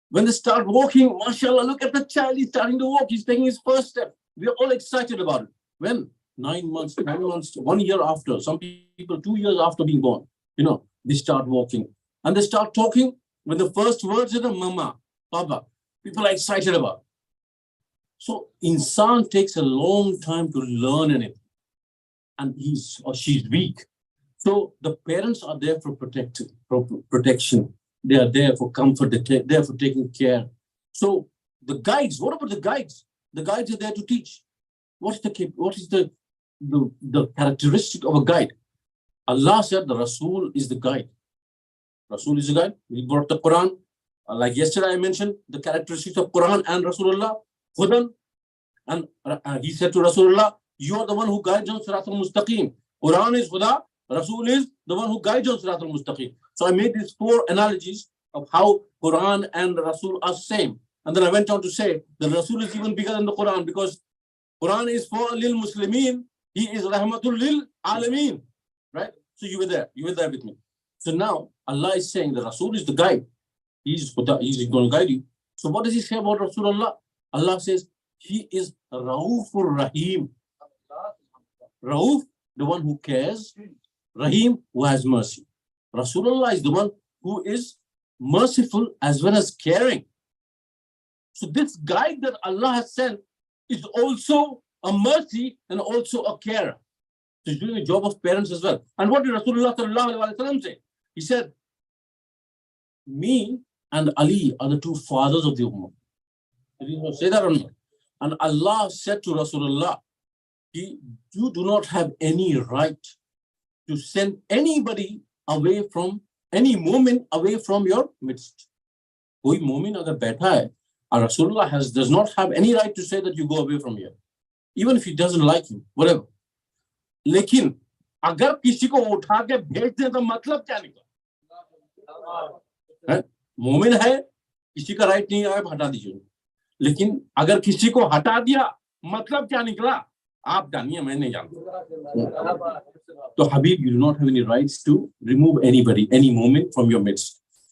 Speaker 2: when they start walking, mashallah, look at the child, he's starting to walk, he's taking his first step. We are all excited about it. When 9 months, 10 months, 1 year after, some people 2 years after being born, they start walking and they start talking. When the first words are mama, papa, people are excited about it. So insan takes a long time to learn anything, and he's or she's weak. So the parents are there for protection. They are there for comfort. They're there for taking care. So the guides, what about the guides? The guides are there to teach. What is the characteristic of a guide? Allah said the Rasul is the guide. Rasul is the guide. He brought the Quran. Like yesterday I mentioned the characteristics of Quran and Rasulullah. Hudan. And he said to Rasulullah, you are the one who guides on Sirat al-Mustaqim. Quran is Huda. Rasul is the one who guides on Sirat al-Mustaqim. So I made these 4 analogies of how Quran and Rasul are same. And then I went on to say the Rasul is even bigger than the Quran, because Quran is for lil Muslimin. He is rahmatul lil alameen. Right? So you were there with me. So now Allah is saying the Rasul is the guide. He's going to guide you. So what does he say about Rasulullah? Allah says he is Raufur Rahim. Rauf, the one who cares. Rahim, who has mercy. Rasulullah is the one who is merciful as well as caring. So this guide that Allah has sent is also a mercy and also a carer. So he's doing the job of parents as well. And what did Rasulullah sallallahu alaihi wasallam say? He said, me and Ali are the 2 fathers of the Ummah. Did he say that or not? And Allah said to Rasulullah, you do not have any right to send anybody away from, any moment away from your midst. Koi mu'min agar baitha hai, Rasulullah does not have any right to say that you go away from here. Even if he doesn't like you, whatever. Lekin, agar kisi ko utha ke bhej de to matlab kya nikla? Mu'min hai, kisi ka right nahi hai, hata dijiye. Lekin agar kisi ko hata diya, matlab kya nikla? Aap janiye, main nahi janta. So Habib, you do not have any rights to remove anybody, any moment from your midst.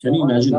Speaker 2: Can you imagine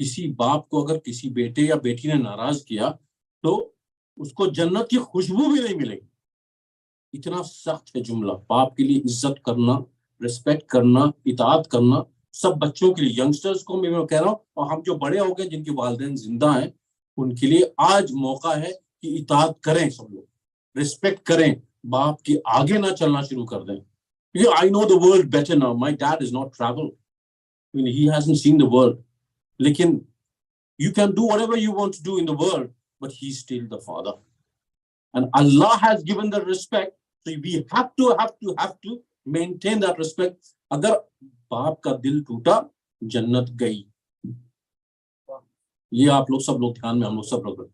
Speaker 2: کسی باپ کو اگر کسی بیٹے یا بیٹی نے ناراض کیا تو اس کو جنت کی خوشبو بھی نہیں ملے گی. اتنا سخت ہے جملہ. باپ کے لیے عزت کرنا، ریسپیکٹ کرنا، اطاعت کرنا، سب بچوں کے لیے، ینگسٹرز کو میں کہہ رہا ہوں، اور ہم جو بڑے ہو گئے جن کے والدین زندہ ہیں ان کے لیے آج موقع ہے کہ اطاعت کریں، سب لوگ ریسپیکٹ کریں، باپ کے آگے نہ چلنا شروع کر دیں. I know the world better now. My dad is not traveled. I mean, he hasn't seen the world. لیکن you can do whatever you want to do in the world, but he's still the father. And Allah has given the respect, so we have to maintain that respect. اگر باپ کا دل ٹوٹا جنت گئی. یہ آپ لوگ سب لوگ دھیان میں، ہم لوگ سب لوگ.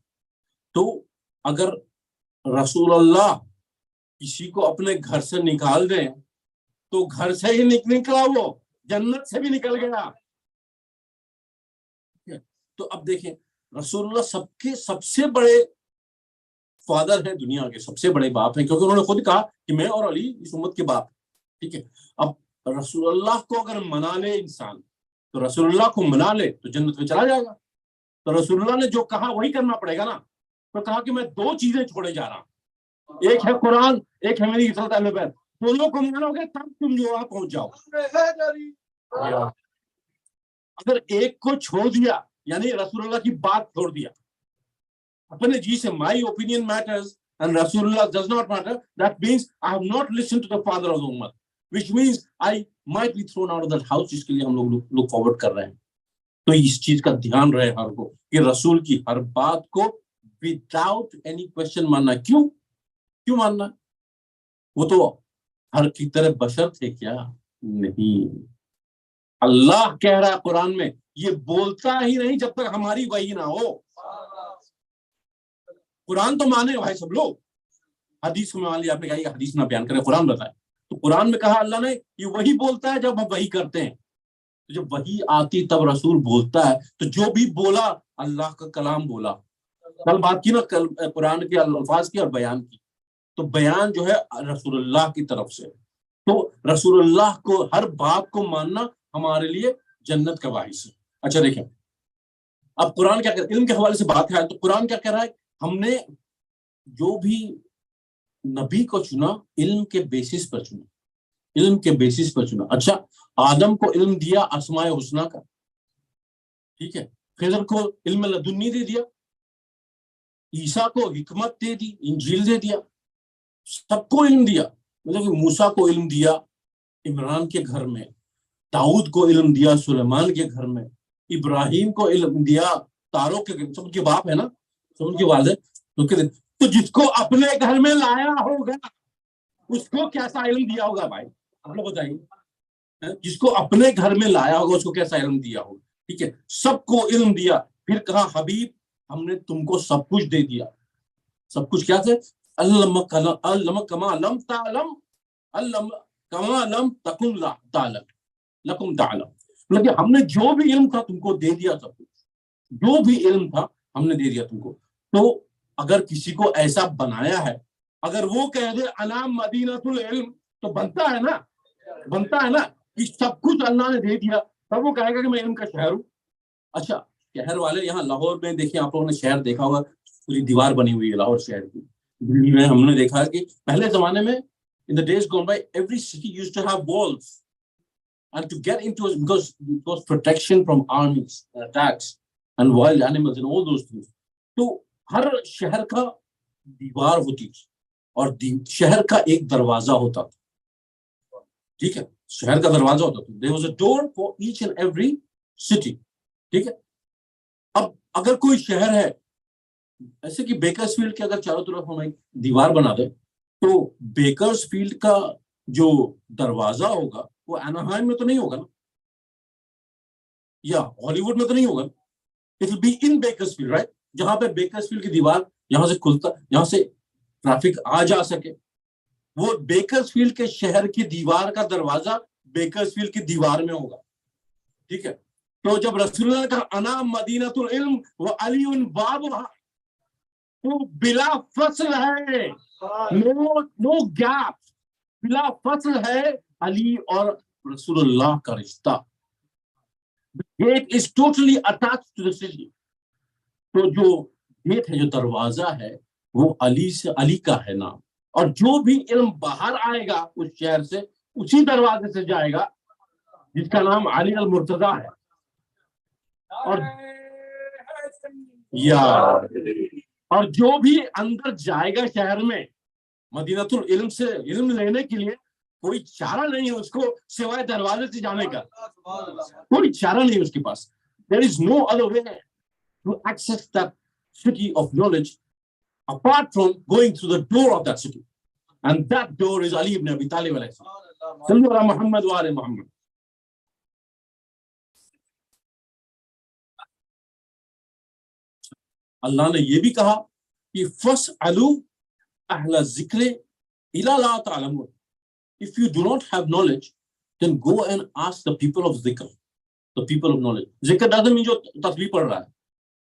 Speaker 2: تو اگر رسول اللہ کسی کو اپنے گھر سے نکال دیں تو گھر سے ہی نکلا، وہ جنت سے بھی نکل گیا. تو اب دیکھیں رسول اللہ سب سے بڑے فادر ہیں، دنیا کے سب سے بڑے باپ ہیں، کیونکہ انہوں نے خود کہا کہ میں اور علی اس امت کے باپ. ٹھیک ہے، اب رسول اللہ کو اگر منا لے انسان، تو رسول اللہ کو منا لے تو جنت میں چلا جائے گا. تو رسول اللہ نے جو کہا وہی کرنا پڑے گا نا. تو کہا کہ میں 2 چیزیں چھوڑے جا رہا ہوں، ایک ہے قرآن، ایک ہے میری اطاعت اہل بیت. دونوں کو مانو گے تب تم جو وہاں پہنچ جاؤ. اگر ایک کو چھوڑ دیا یعنی رسول اللہ کی بات چھوڑ دیا اپنے جی سے، my opinion matters and Rasulullah does not matter, that means I have not listened to the father of the ummah, which means I might be thrown out of that house. جس کے لیے ہم لوگ look forward کر رہے ہیں. تو اس چیز کا دھیان رہے ہر کو کہ رسول کی ہر بات کو without any question ماننا. کیوں ماننا؟ وہ تو ہر کی طرح بشر تھے کیا؟ نہیں. اللہ کہہ رہا ہے قرآن میں، یہ بولتا ہی نہیں جب تک ہماری وحی نہ ہو. قرآن تو مانے بھائی سب لوگ. حدیث میں مان لیا آپ نے کہا یہ حدیث نہ بیان کرے، قرآن بتائے. تو قرآن میں کہا اللہ نے یہ وہی بولتا ہے جب ہم وحی کرتے ہیں. جب وحی آتی تب رسول بولتا ہے. تو جو بھی بولا اللہ کا کلام بولا. کل بات کی نا قرآن کے الفاظ کی اور بیان کی. تو بیان جو ہے رسول اللہ کی طرف سے. تو رسول اللہ کو ہر بات کو ماننا ہمارے لیے جنت کا باعث ہے. اچھا دیکھیں اب قرآن کیا کہہ رہا ہے، علم کے حوالے سے بات ہے. تو قرآن کیا کہہ رہا ہے، ہم نے جو بھی نبی کو چنا علم کے بیسس پر چنا، علم کے بیسس پر چنا. اچھا آدم کو علم دیا اسماء حسنی کا، ٹھیک ہے. خضر کو علم لدنی دے دیا، عیسیٰ کو حکمت دے دی، انجیل دے دیا، سب کو علم دیا. مطلب کہ موسیٰ کو علم دیا عمران کے گھر میں، داؤد کو علم دیا سلیمان کے گھر میں، ابراہیم کو علم دیا تاروں کے، سب کے باپ ہے نا، سب ان کے والد. تو جس کو اپنے گھر میں لایا ہوگا اس کو کیسا علم دیا ہوگا بھائی، آپ لوگ بتائیے. جس کو اپنے گھر میں لایا ہوگا اس کو کیسا علم دیا ہوگا. ٹھیک ہے، سب کو علم دیا. پھر کہا حبیب ہم نے تم کو سب کچھ دے دیا. سب کچھ کیا تھے؟ علم کما لم تعلم، علم کما لم تکن تعلم لکم تعلم. مطلب ہم نے جو بھی علم تھا تم کو دے دیا، سب کچھ جو بھی علم تھا ہم نے دے دیا تم کو. تو اگر کسی کو ایسا بنایا ہے، اگر وہ کہہ دے انا مدینۃ العلم تو بنتا ہے نا کہ سب کچھ اللہ نے دے دیا، تب وہ کہے گا کہ میں علم کا شہر ہوں. اچھا شہر والے یہاں لاہور میں دیکھیں، آپ لوگوں نے شہر دیکھا ہوگا، پوری دیوار بنی ہوئی ہے لاہور شہر کی. دلی میں ہم نے دیکھا کہ پہلے زمانے میں in the days gone by every city used to have walls and to get into it because it was protection from armies and attacks and wild animals and all those things. تو ہر شہر کا دیوار ہوتی تھی اور شہر کا ایک دروازہ ہوتا تھا. ٹھیک ہے، شہر کا دروازہ ہوتا تھا. There was a door for each and every city. ٹھیک ہے. اب اگر کوئی شہر ہے ایسے کہ بیکرس فیلڈ کے اگر چاروں طرف ہم ایک دیوار بنا دیں تو بیکرس فیلڈ کا جو دروازہ ہوگا وہ ایناہائم میں تو نہیں ہوگا نا، یا ہالی ووڈ میں تو نہیں ہوگا. It will be in Bakersfield, right? جہاں پہ بیکرسفیلڈ کی دیوار یہاں سے کھلتا، یہاں سے ٹریفک آ جا سکے. وہ بیکرسفیلڈ کے شہر کی دیوار کا دروازہ بیکرسفیلڈ کی دیوار میں ہوگا. ٹھیک ہے. تو جب رسول اللہ نے کہا انا مدینۃ العلم وعلی بابھا، تو بلا فصل ہے، نو گیپ، بلا فصل ہے علی اور رسول اللہ کا رشتہ. gate is totally attached to the city. تو جو گیٹ ہے, جو دروازہ ہے, وہ علی سے, علی کا ہے نام, اور جو بھی علم باہر آئے گا اس شہر سے اسی دروازے سے جائے گا جس کا نام علی المرتضیٰ ہے. اور جو بھی اندر جائے گا شہر میں مدینۃ العلم سے علم لینے کے لیے, کوئی چارہ نہیں ہے اس کو سوائے دروازے سے جانے کا, کوئی چارہ نہیں اس کے پاس. There is no other way to access that city of knowledge apart from going through the door of that city, and that door is Ali ibn Abi Talib alayhi salam. Sallu ala Muhammad wa ala Muhammad. اللہ نے یہ بھی کہا کہ فَاسْأَلُوا أَهْلَ الذِّكْرِ إِلَّا لَا تَعْلَمُونَ. If you do not have knowledge, then go and ask the people of dhikr, the people of knowledge. ذکر doesn't mean جو تصویر پڑھ رہا ہے,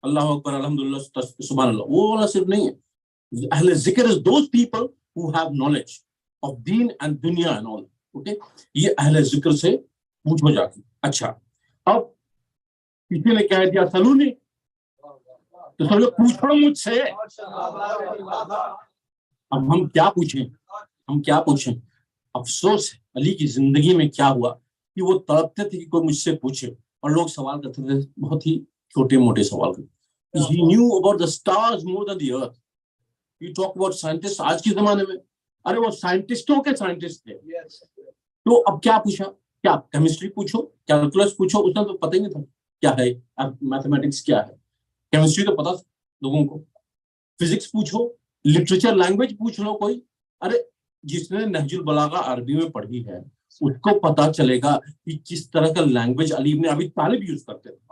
Speaker 2: اللہ اکبر الحمدللہ سبحان اللہ, وہ والا صرف نہیں ہے. اہل ذکر is those people who have knowledge of deen and dunya and all. Okay, یہ اہل ذکر سے پوچھو جا کے. اچھا, اب کسی نے کہہ دیا سلونی, تو سب لوگ پوچھو مجھ سے. اب ہم کیا پوچھیں, ہم کیا پوچھیں؟ افسوس ہے علی کی زندگی میں کیا ہوا کہ وہ تڑپتے تھے کہ کوئی مجھ سے پوچھے, اور لوگ سوال کرتے تھے بہت ہی چھوٹے موٹے سوال کرتے. He knew about the stars more than the earth. You talk about scientists, آج کے زمانے میں ارے وہ سائنٹسٹوں کے سائنٹسٹ تھے. تو اب کیا پوچھا, کیا کیمسٹری پوچھو, کیلکولس پوچھو, اس میں تو پتہ ہی نہیں تھا کیا ہے, اب میتھمیٹکس کیا ہے. کیمسٹری تو پتا لوگوں کو, فزکس پوچھو, لٹریچر لینگویج پوچھ لو کوئی. ارے جس نے نہج البلاغہ عربی میں پڑھی ہے اس کو پتا چلے گا کہ کس طرح کا لینگویج علی ابن ابی طالب یوز کرتے تھے.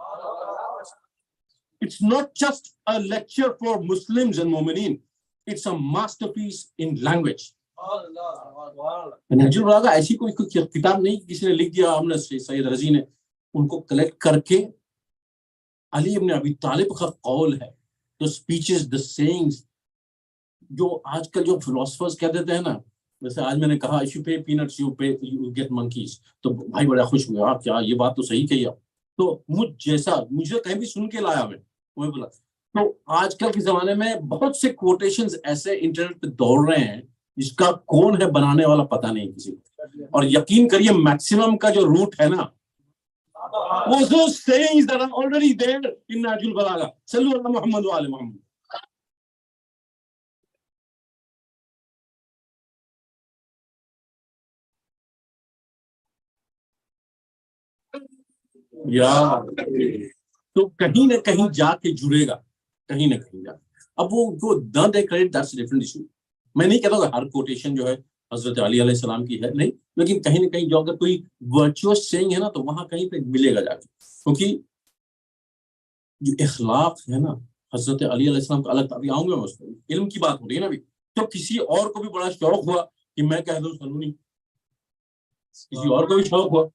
Speaker 2: It's not just a lecture for Muslims and Mu'mineen. It's a masterpiece in language. نہج البلاغہ ایسی کوئی کتاب نہیں کسی نے لکھ دیا, ہم نے سید رضی نے ان کو کلیکٹ کر کے علی ابن ابی طالب کا قول ہے. تو اسپیچز, the sayings, جو آج کل جو فلاسفرز کہہ دیتے ہیں نا, جیسے آج میں نے کہا if you pay peanuts you get monkeys, تو بھائی بڑا خوش ہوئے, آپ کیا یہ بات تو صحیح کہی آپ. تو مجھے کہیں بھی سن کے لایا میں بولا. تو آج کل کے زمانے میں بہت سے کوٹیشنز ایسے انٹرنیٹ پہ دوڑ رہے ہیں جس کا کون ہے بنانے والا پتہ نہیں کسی کو, اور یقین کریے میکسیمم کا جو روٹ ہے نا وہ جو sayings that are already there in نہج البلاغہ. صلو علی محمد وآل محمد. یا تو کہیں نہ کہیں جا کے جڑے گا, کہیں نہ کہیں جا. اب وہ نہ they create, that's different issue. میں نہیں کہتا کہ ہر کوٹیشن جو ہے حضرت علی علیہ السلام کی ہے, نہیں, لیکن کہیں نہ کہیں جو اگر کوئی ورچوئس سینگ ہے نا تو وہاں کہیں پہ ملے گا جا کے. کیونکہ جو اخلاق ہے نا حضرت علی علیہ السلام کا الگ تھا. ابھی آؤں گا میں اس کو, علم کی بات ہو رہی ہے نا ابھی. تو کسی اور کو بھی بڑا شوق ہوا کہ میں کہہ دوں سلونی, کسی اور کو بھی شوق ہوا,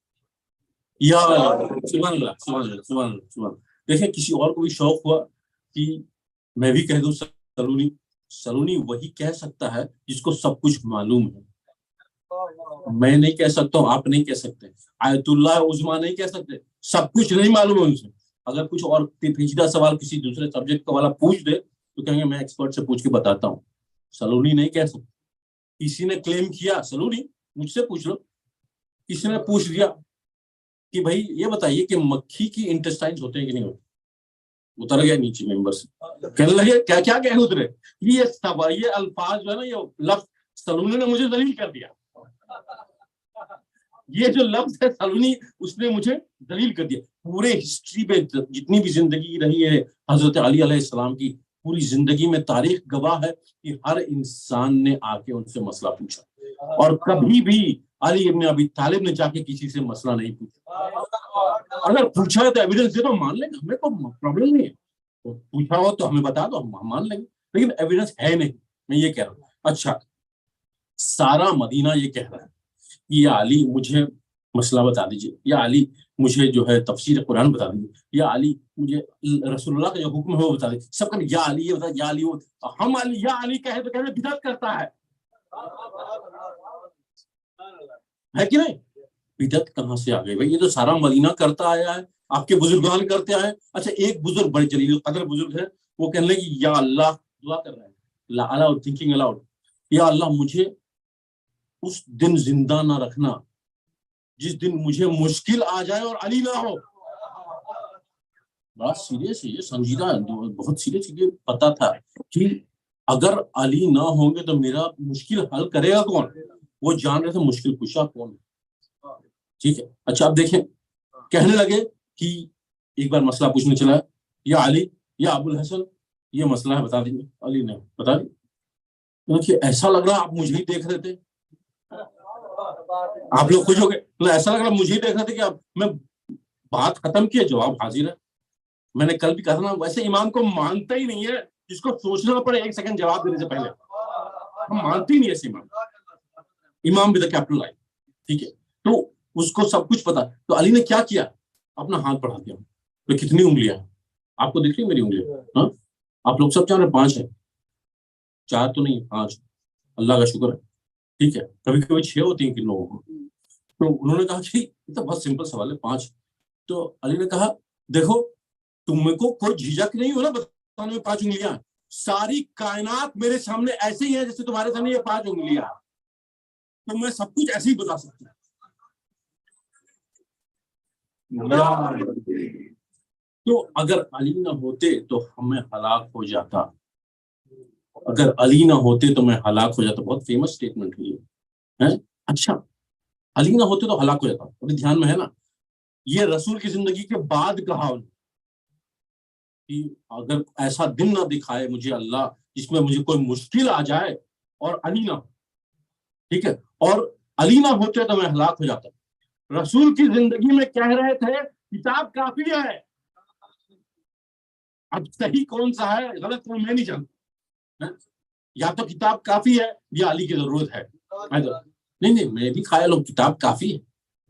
Speaker 2: یا سبحان اللہ سبحان اللہ سبحان اللہ سبحان. دیکھیں کسی اور کو بھی شوق ہوا کہ میں بھی کہہ دوں سلونی. سلونی وہی کہہ سکتا ہے جس کو سب کچھ معلوم ہے. میں نہیں کہہ سکتا ہوں, آپ نہیں کہہ سکتے, آیت اللہ عظمیٰ نہیں کہہ سکتے, سب کچھ نہیں معلوم ہے ان سے. اگر کچھ اور پیچیدہ سوال کسی دوسرے سبجیکٹ کا والا پوچھ دے تو کہیں گے میں ایکسپرٹ سے پوچھ کے بتاتا ہوں. سلونی نہیں کہہ سکتے. کسی نے کلیم کیا سلونی مجھ سے پوچھ لو, کسی نے پوچھ دیا کہ بھائی یہ بتائیے کہ مکھی کی انٹسٹائنز ہوتے ہیں کہ نہیں ہوتے, اتر گیا نیچے ممبر سے, کہنے لگے کیا کیا کہ اترے. یہ الفاظ جو ہے نا, یہ لفظ سلونی نے مجھے ذلیل کر دیا. یہ جو لفظ ہے سلونی, اس نے مجھے ذلیل کر دیا. پورے ہسٹری میں جتنی بھی زندگی رہی ہے حضرت علی علیہ السلام کی, پوری زندگی میں تاریخ گواہ ہے کہ ہر انسان نے آ کے ان سے مسئلہ پوچھا, اور کبھی بھی علی ابن ابی طالب نے جا کے کسی سے مسئلہ نہیں پوچھا. اگر پوچھا ہے تو ایویڈنس دے دو, مان لیں گے, ہمیں کوئی پرابلم نہیں ہے. پوچھا ہو تو ہمیں بتا دو, ہم مان لیں گے, لیکن ایویڈنس ہے نہیں. میں یہ کہہ رہا ہوں. اچھا, سارا مدینہ یہ کہہ رہا ہے یا علی مجھے مسئلہ بتا دیجیے, یا علی مجھے جو ہے تفسیر قرآن بتا دیجیے, یا علی مجھے رسول اللہ کا جو حکم ہے وہ بتا دیجیے. سب کا یا علی یہ بتا, یا علی وہ. ہم علی یا علی کہے تو کہتے بدعت کرتا ہے کہ نہیں؟ بدعت کہاں سے آ گئی بھائی؟ یہ تو سارا مدینہ کرتا آیا ہے, آپ کے بزرگان کرتے آئے. اچھا ایک بزرگ بڑے جلیل قدر بزرگ ہے, وہ کہنے لگے یا اللہ, دعا کر رہے ہیں الاؤڈ, تھنکنگ الاؤڈ, یا اللہ مجھے اس دن زندہ نہ رکھنا جس دن مجھے مشکل آ جائے اور علی نہ ہو. بات سیریس ہے, یہ سنجیدہ, بہت سیریس. یہ پتا تھا کہ اگر علی نہ ہوں گے تو میرا مشکل حل کرے گا کون. وہ جان رہے تھے مشکل کشا کون ہے. ٹھیک ہے. اچھا اب دیکھیں, کہنے لگے کہ ایک بار مسئلہ پوچھنے چلا, یا علی یا ابو الحسن یہ مسئلہ ہے بتا دیجیے. علی نے بتا دی. کیونکہ ایسا لگ رہا آپ مجھے ہی دیکھ رہے تھے, آپ لوگ خوش ہو گئے. ایسا لگ رہا مجھے ہی دیکھ رہے تھے کہ میں بات ختم کیا, جواب حاضر ہے. میں نے کل بھی کہا تھا نا, ویسے امام کو مانتا ہی نہیں ہے جس کو سوچنا پڑے ایک سیکنڈ جواب دینے سے پہلے. ہم مانتے ہی نہیں ایسے امام بھی دا کیپٹل آئی. ٹھیک ہے, تو اس کو سب کچھ پتا. تو علی نے کیا کیا, اپنا ہاتھ بڑھا دیا. تو کتنی انگلیاں آپ کو دیکھ رہی میری انگلیاں؟ ہاں, آپ لوگ سب جان رہے 5 ہے, 4 تو نہیں 5. اللہ کا شکر ہے. ٹھیک ہے, کبھی کبھی 6 ہوتی ہیں کن لوگوں کو. تو انہوں نے کہا کہ یہ تو بہت سمپل سوال ہے 5. تو علی نے کہا دیکھو تم کو کوئی جھجک نہیں ہو نا بتانے میں 5 انگلیاں. ساری کائنات میرے سامنے ایسے ہی ہے جیسے تمہارے سامنے یہ 5 انگلیاں, تو میں سب کچھ ایسے ہی بتا سکتا ہوں. تو اگر علی نہ ہوتے تو ہمیں ہلاک ہو جاتا. اگر علی نہ ہوتے تو میں ہلاک ہو جاتا. بہت فیمس اسٹیٹمنٹ ہے. اچھا علی نہ ہوتے تو ہلاک ہو جاتا. ابھی دھیان میں ہے نا, یہ رسول کی زندگی کے بعد کہا کہ اگر ایسا دن نہ دکھائے مجھے اللہ جس میں مجھے کوئی مشکل آ جائے اور علی نہ ہو. ٹھیک ہے, اور علی نہ ہوتے تو میں ہلاک ہو جاتا. رسول کی زندگی میں کہہ رہے تھے کتاب کافی ہے. اب صحیح کون سا ہے غلط کون میں نہیں جانتا. یا تو کتاب کافی ہے یا علی کی ضرورت ہے. نہیں میں بھی قائل ہوں کتاب کافی ہے.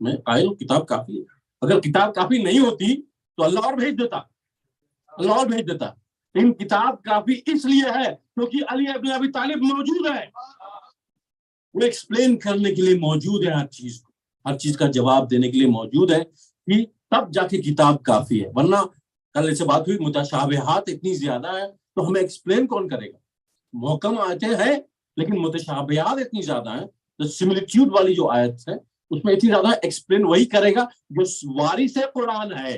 Speaker 2: میں قائل ہوں کتاب کافی ہے. اگر کتاب کافی نہیں ہوتی تو اللہ اور بھیج دیتا, اللہ اور بھیج دیتا. لیکن کتاب کافی اس لیے ہے کیونکہ علی ابن ابی طالب موجود ہے. وہ ایکسپلین کرنے کے لیے موجود ہے, ہر چیز کا جواب دینے کے لیے موجود ہے, کہ تب جا کے کتاب کافی ہے. ورنہ کل سے بات ہوئی متشابہات اتنی زیادہ ہے تو ہمیں ایکسپلین کون کرے گا. محکم آیتیں ہیں لیکن متشابہات اتنی زیادہ ہیں. تو سملٹیوڈ والی جو آیت ہے اس میں اتنی زیادہ ایکسپلین وہی کرے گا جو وارث قرآن ہے.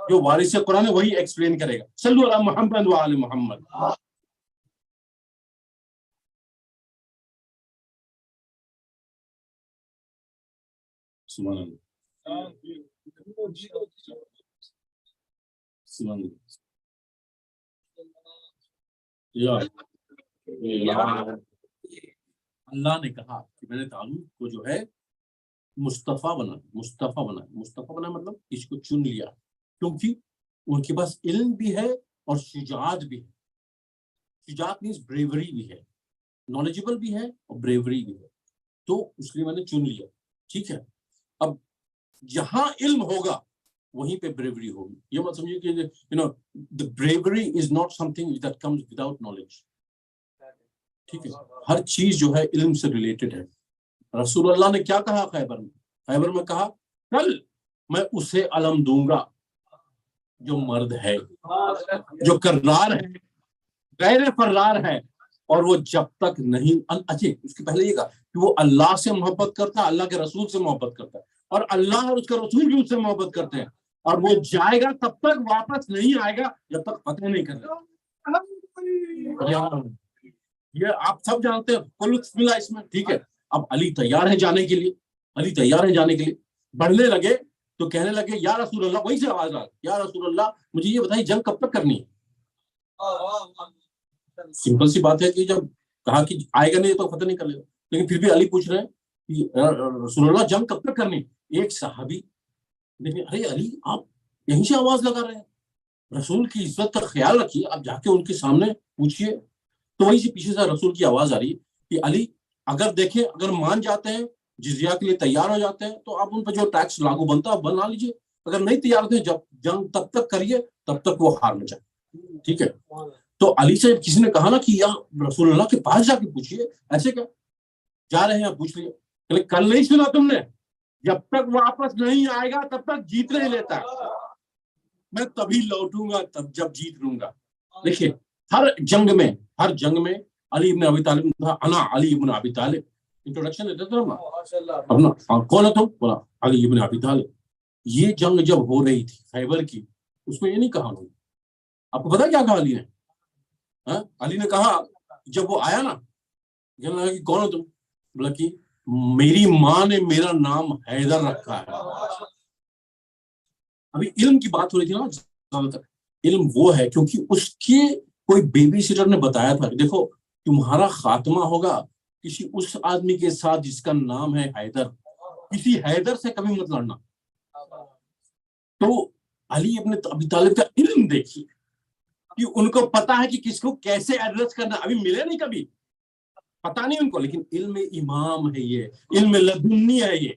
Speaker 2: جو وارث قرآن ہے وہی ایکسپلین کرے گا. صلو علی محمد و آل محمد. سبحان اللہ. سبحان اللہ. اللہ نے کہا کہ میں نے تعلق کو جو ہے مصطفیٰ بنا مطلب اس کو چن لیا کیونکہ ان کے پاس علم بھی ہے اور شجاعت بھی ہے. شجاعت مینس بریوری بھی ہے, نالجبل بھی ہے اور بریوری بھی ہے. تو اس لیے میں نے چن لیا. ٹھیک ہے, اب جہاں علم ہوگا وہیں پہ بریوری ہوگی. یہ مت سمجھیے کہ the bravery is not something that comes without knowledge. ٹھیک ہے, ہر چیز جو ہے علم سے ریلیٹڈ ہے. رسول اللہ نے کیا کہا خیبر میں کہا کل میں اسے علم دوں گا جو مرد ہے, جو کرار ہے, غیر فرار ہے, اور وہ جب تک نہیں. اچھا اس کے پہلے یہ کہا کہ وہ اللہ سے محبت کرتا ہے, اللہ کے رسول سے محبت کرتا ہے, اور اللہ اور اس کے رسول بھی اس سے محبت کرتے ہیں, اور وہ جائے گا تب تک واپس نہیں آئے گا جب تک فتح نہیں کرے. یہ آپ سب جانتے ہیں, کوئی لطف ملا اس میں. ٹھیک ہے, اب علی تیار ہے جانے کے لیے, بڑھنے لگے تو کہنے لگے یا رسول اللہ, وہیں سے آواز آ, یا رسول اللہ مجھے یہ بتائیے جنگ کب تک کرنی ہے. سمپل سی بات ہے کہ جب کہا کہ آئے گا نہیں تو فتح نہیں کر لے گا, لیکن پھر بھی علی پوچھ رہے ہیں کہ رسول اللہ جنگ کب تک کرنی. ایک صحابی لیکن ارے علی آپ یہیں سے آواز لگا رہے ہیں, رسول کی عزت کا خیال رکھیے, آپ جا کے ان کے سامنے پوچھیے. تو وہیں سے پیچھے سے رسول کی آواز آ رہی ہے کہ علی اگر مان جاتے ہیں جزیہ کے لیے تیار ہو جاتے ہیں تو آپ ان پہ جو ٹیکس لاگو بنتا ہے بنا لیجیے, اگر نہیں تیار ہوتے جب جنگ تب تک کریے تب تک وہ ہار نہ جائے. ٹھیک ہے, تو علی سے کسی نے کہا نا کہ یا رسول اللہ کے پاس جا کے پوچھیے, ایسے کیا جا رہے ہیں آپ پوچھ لیے. کل نہیں سنا تم نے جب تک واپس نہیں آئے گا تب تک جیت نہیں لیتا ہے. میں تبھی لوٹوں گا تب جب جیت لوں گا. دیکھیے ہر جنگ میں علی ابن ابی طالب نے کہا انا علی ابن ابی طالب. انٹروڈکشن دیتے تھے اپنا, کون ہے تم؟ بولا علی ابن ابی طالب. یہ جنگ جب ہو رہی تھی خیبر کی, اس میں یہ نہیں کہا انہوں نے. آپ کو پتا کیا کہا علی نے؟ علی نے کہا جب وہ آیا نا, کہنے لگا کہ کون ہو تم؟ بولا کہ میری ماں نے میرا نام حیدر رکھا ہے. ابھی علم کی بات ہو رہی تھی نا, زیادہ تر علم وہ ہے کیونکہ اس کے کوئی بیبی سیٹر نے بتایا تھا کہ دیکھو تمہارا خاتمہ ہوگا کسی اس آدمی کے ساتھ جس کا نام ہے حیدر, کسی حیدر سے کبھی مت لڑنا. تو علی ابن ابی طالب کا علم دیکھیے کہ ان کو پتا ہے کہ کس کو کیسے ایڈریس کرنا. ابھی ملے نہیں کبھی, پتا نہیں ان کو, لیکن علم امام ہے, یہ علم لدنی ہے. یہ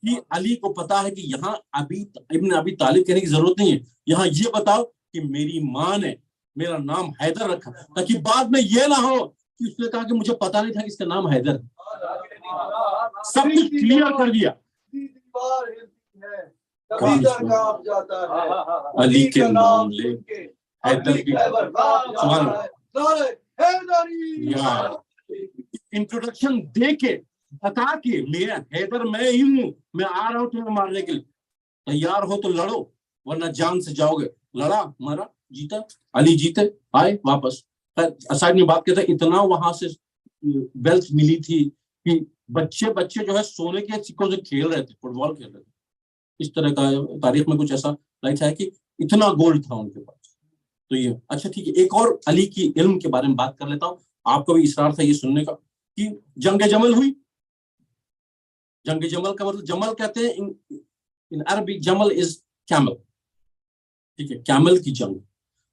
Speaker 2: کہ علی کو پتا ہے کہ یہاں ابن ابی طالب کہنے کی ضرورت نہیں ہے, یہاں یہ بتاؤ کہ میری ماں نے میرا نام حیدر رکھا, تاکہ بعد میں یہ نہ ہو کہ اس نے کہا کہ مجھے پتا نہیں تھا کہ اس کا نام حیدر. سب کچھ کلیئر کر دیا. علی کے نام لے حیدر کی انٹروڈکشن دے کے بتا کہ میرا حیدر میں ہی ہوں, میں آ رہا ہوں تمہیں مارنے کے لیے, تیار ہو تو لڑو ورنہ جان سے جاؤ گے. لڑا, مارا, جیتا. علی جیتے, آئے واپس. اسائڈ میں بات کرتے اتنا وہاں سے ویلتھ ملی تھی کہ بچے جو ہے سونے کے سکوں سے کھیل رہے تھے, فٹ بال کھیل رہے تھے. اس طرح کا تاریخ میں کچھ ایسا لائٹ ہے کہ اتنا گولڈ تھا ان کے پاس. تو یہ اچھا ٹھیک ہے, ایک اور علی کی علم کے بارے میں بات کر لیتا ہوں. آپ کو بھی اصرار تھا یہ سننے کا کہ جنگ جمل ہوئی. جنگ جمل کا مطلب, جمل کہتے ہیں ان عربی, جمل از کیمل. ٹھیک ہے, کیمل کی جنگ.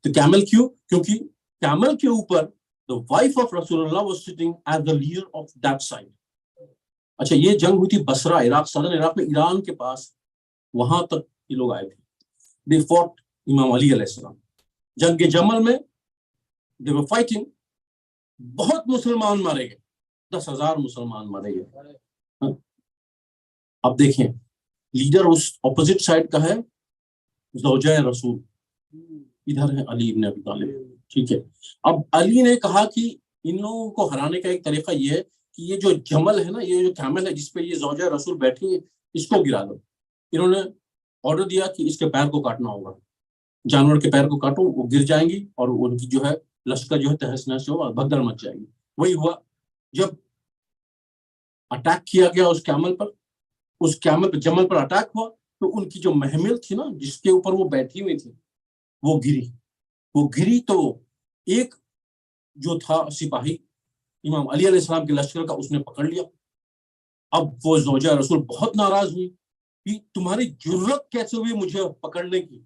Speaker 2: تو کیمل کیوں؟ کیونکہ کیمل کے اوپر the wife of Rasulullah was sitting as the leader of that side. اچھا, یہ جنگ ہوئی تھی بصرہ, عراق, صدر عراق میں, ایران کے پاس, وہاں تک یہ لوگ آئے تھے. they fought امام علی علیہ السلام. جنگ جمل میں they were fighting, بہت مسلمان مارے گئے, 10,000 مسلمان مارے گئے. اب دیکھیں لیڈر اس اپوزٹ سائڈ کا ہے زوجہ رسول, ادھر ہے علی ابن ابی طالب. ٹھیک ہے, اب علی نے کہا کہ ان لوگوں کو ہرانے کا ایک طریقہ یہ ہے کہ یہ جو جمل ہے نا, یہ جو کیمل ہے جس پہ یہ زوجہ رسول بیٹھی ہے, اس کو گرا دو. انہوں نے آرڈر دیا کہ اس کے پیر کو کاٹنا ہوگا, جانور کے پیر کو کاٹو, وہ گر جائیں گی اور ان کی جو ہے لشکر جو ہے تہس نہس ہوگا, بھگدڑ مچ جائے گی. وہی ہوا جب اٹیک کیا گیا اس کیمل پر, اس کیمل پہ جمل پر اٹیک ہوا تو ان کی جو محمل تھی نا جس کے اوپر وہ بیٹھی ہوئی تھی وہ گری تو ایک جو تھا سپاہی امام علی علیہ السلام کے لشکر کا, اس نے پکڑ لیا. اب وہ زوجہ رسول بہت ناراض ہوئی کہ تمہاری جرت کیسے ہوئی مجھے پکڑنے کی,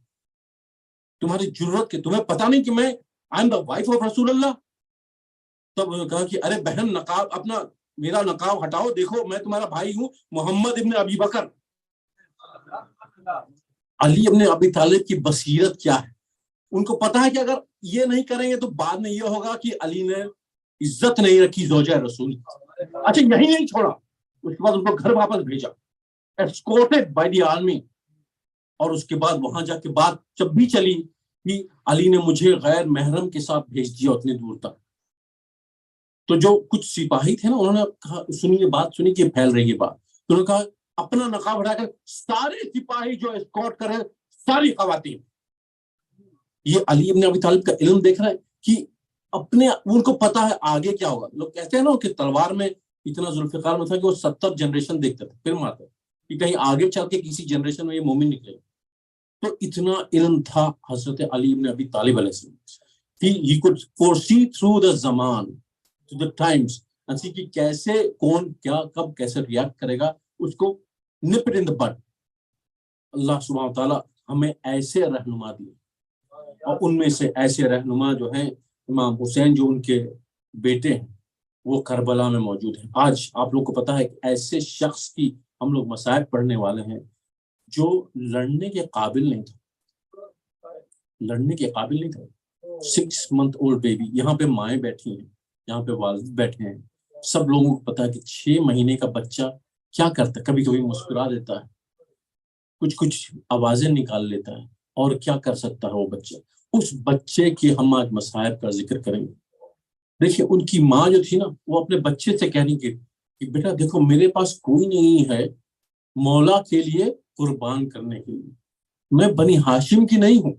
Speaker 2: تمہاری جرت کے, تمہیں پتا نہیں کہ میں I am the wife of رسول اللہ. تب کہا کہ ارے بہن نقاب, اپنا میرا نقاب ہٹاؤ, دیکھو میں تمہارا بھائی ہوں محمد ابن ابی بکر. علی ابن ابی طالب کی بصیرت کیا ہے, ان کو پتا ہے کہ اگر یہ نہیں کریں گے تو بعد میں یہ ہوگا کہ علی نے عزت نہیں رکھی زوجہ رسول. اچھا یہی نہیں چھوڑا, اس کے بعد ان کو گھر واپس بھیجا, escorted by the army. اور اس کے بعد وہاں جا کے بات جب بھی چلی کہ علی نے مجھے غیر محرم کے ساتھ بھیج دیا اتنی دور تک. تو جو کچھ سپاہی تھے نا, انہوں نے کہا سنیے بات, سنی کہ پھیل رہی ہے بات. تو انہوں نے کہا اپنا نقاب ہٹا کر سارے سپاہی جو اسکورٹ کر رہے ہیں ساری خواتین. یہ علی ابن ابی طالب کا علم دیکھ رہے ہیں کہ اپنے ان کو پتا ہے آگے کیا ہوگا. لوگ کہتے ہیں نا کہ تلوار میں اتنا ذوالفقار میں تھا کہ وہ 70 جنریشن دیکھتے تھے پھر مارتے کہ کہیں آگے چل کے کسی جنریشن میں یہ مومن نکلے. تو اتنا علم تھا حضرت علی ابن ابی طالب علیہ السلام کہ he could foresee through the Zaman, to the times, and see کہ کیسے کون کیا کب کیسے ریاکٹ کرے گا, اس کو nip it in the bud. اللہ سبحانہ وتعالیٰ ہمیں ایسے رہنما دیے, اور ان میں سے ایسے رہنما جو ہیں امام حسین جو ان کے بیٹے ہیں وہ کربلا میں موجود ہیں. آج آپ لوگ کو پتا ہے کہ ایسے شخص کی ہم لوگ مصائب پڑھنے والے ہیں جو لڑنے کے قابل نہیں تھا, 6 month old بیبی. یہاں پہ مائیں بیٹھی ہیں, یہاں پہ والد بیٹھے ہیں, سب لوگوں کو پتا ہے کہ 6 مہینے کا بچہ کیا کرتا ہے؟ کبھی کبھی مسکرا دیتا ہے، کچھ کچھ آوازیں نکال لیتا ہے، اور کیا کر سکتا ہے وہ بچہ؟ اس بچے کی ہم آج مصائب کا ذکر کریں گے۔ دیکھیے ان کی ماں جو تھی نا، وہ اپنے بچے سے کہہ رہی کہ بیٹا دیکھو میرے پاس کوئی نہیں ہے مولا کے لیے قربان کرنے کے لیے، میں بنی ہاشم کی نہیں ہوں۔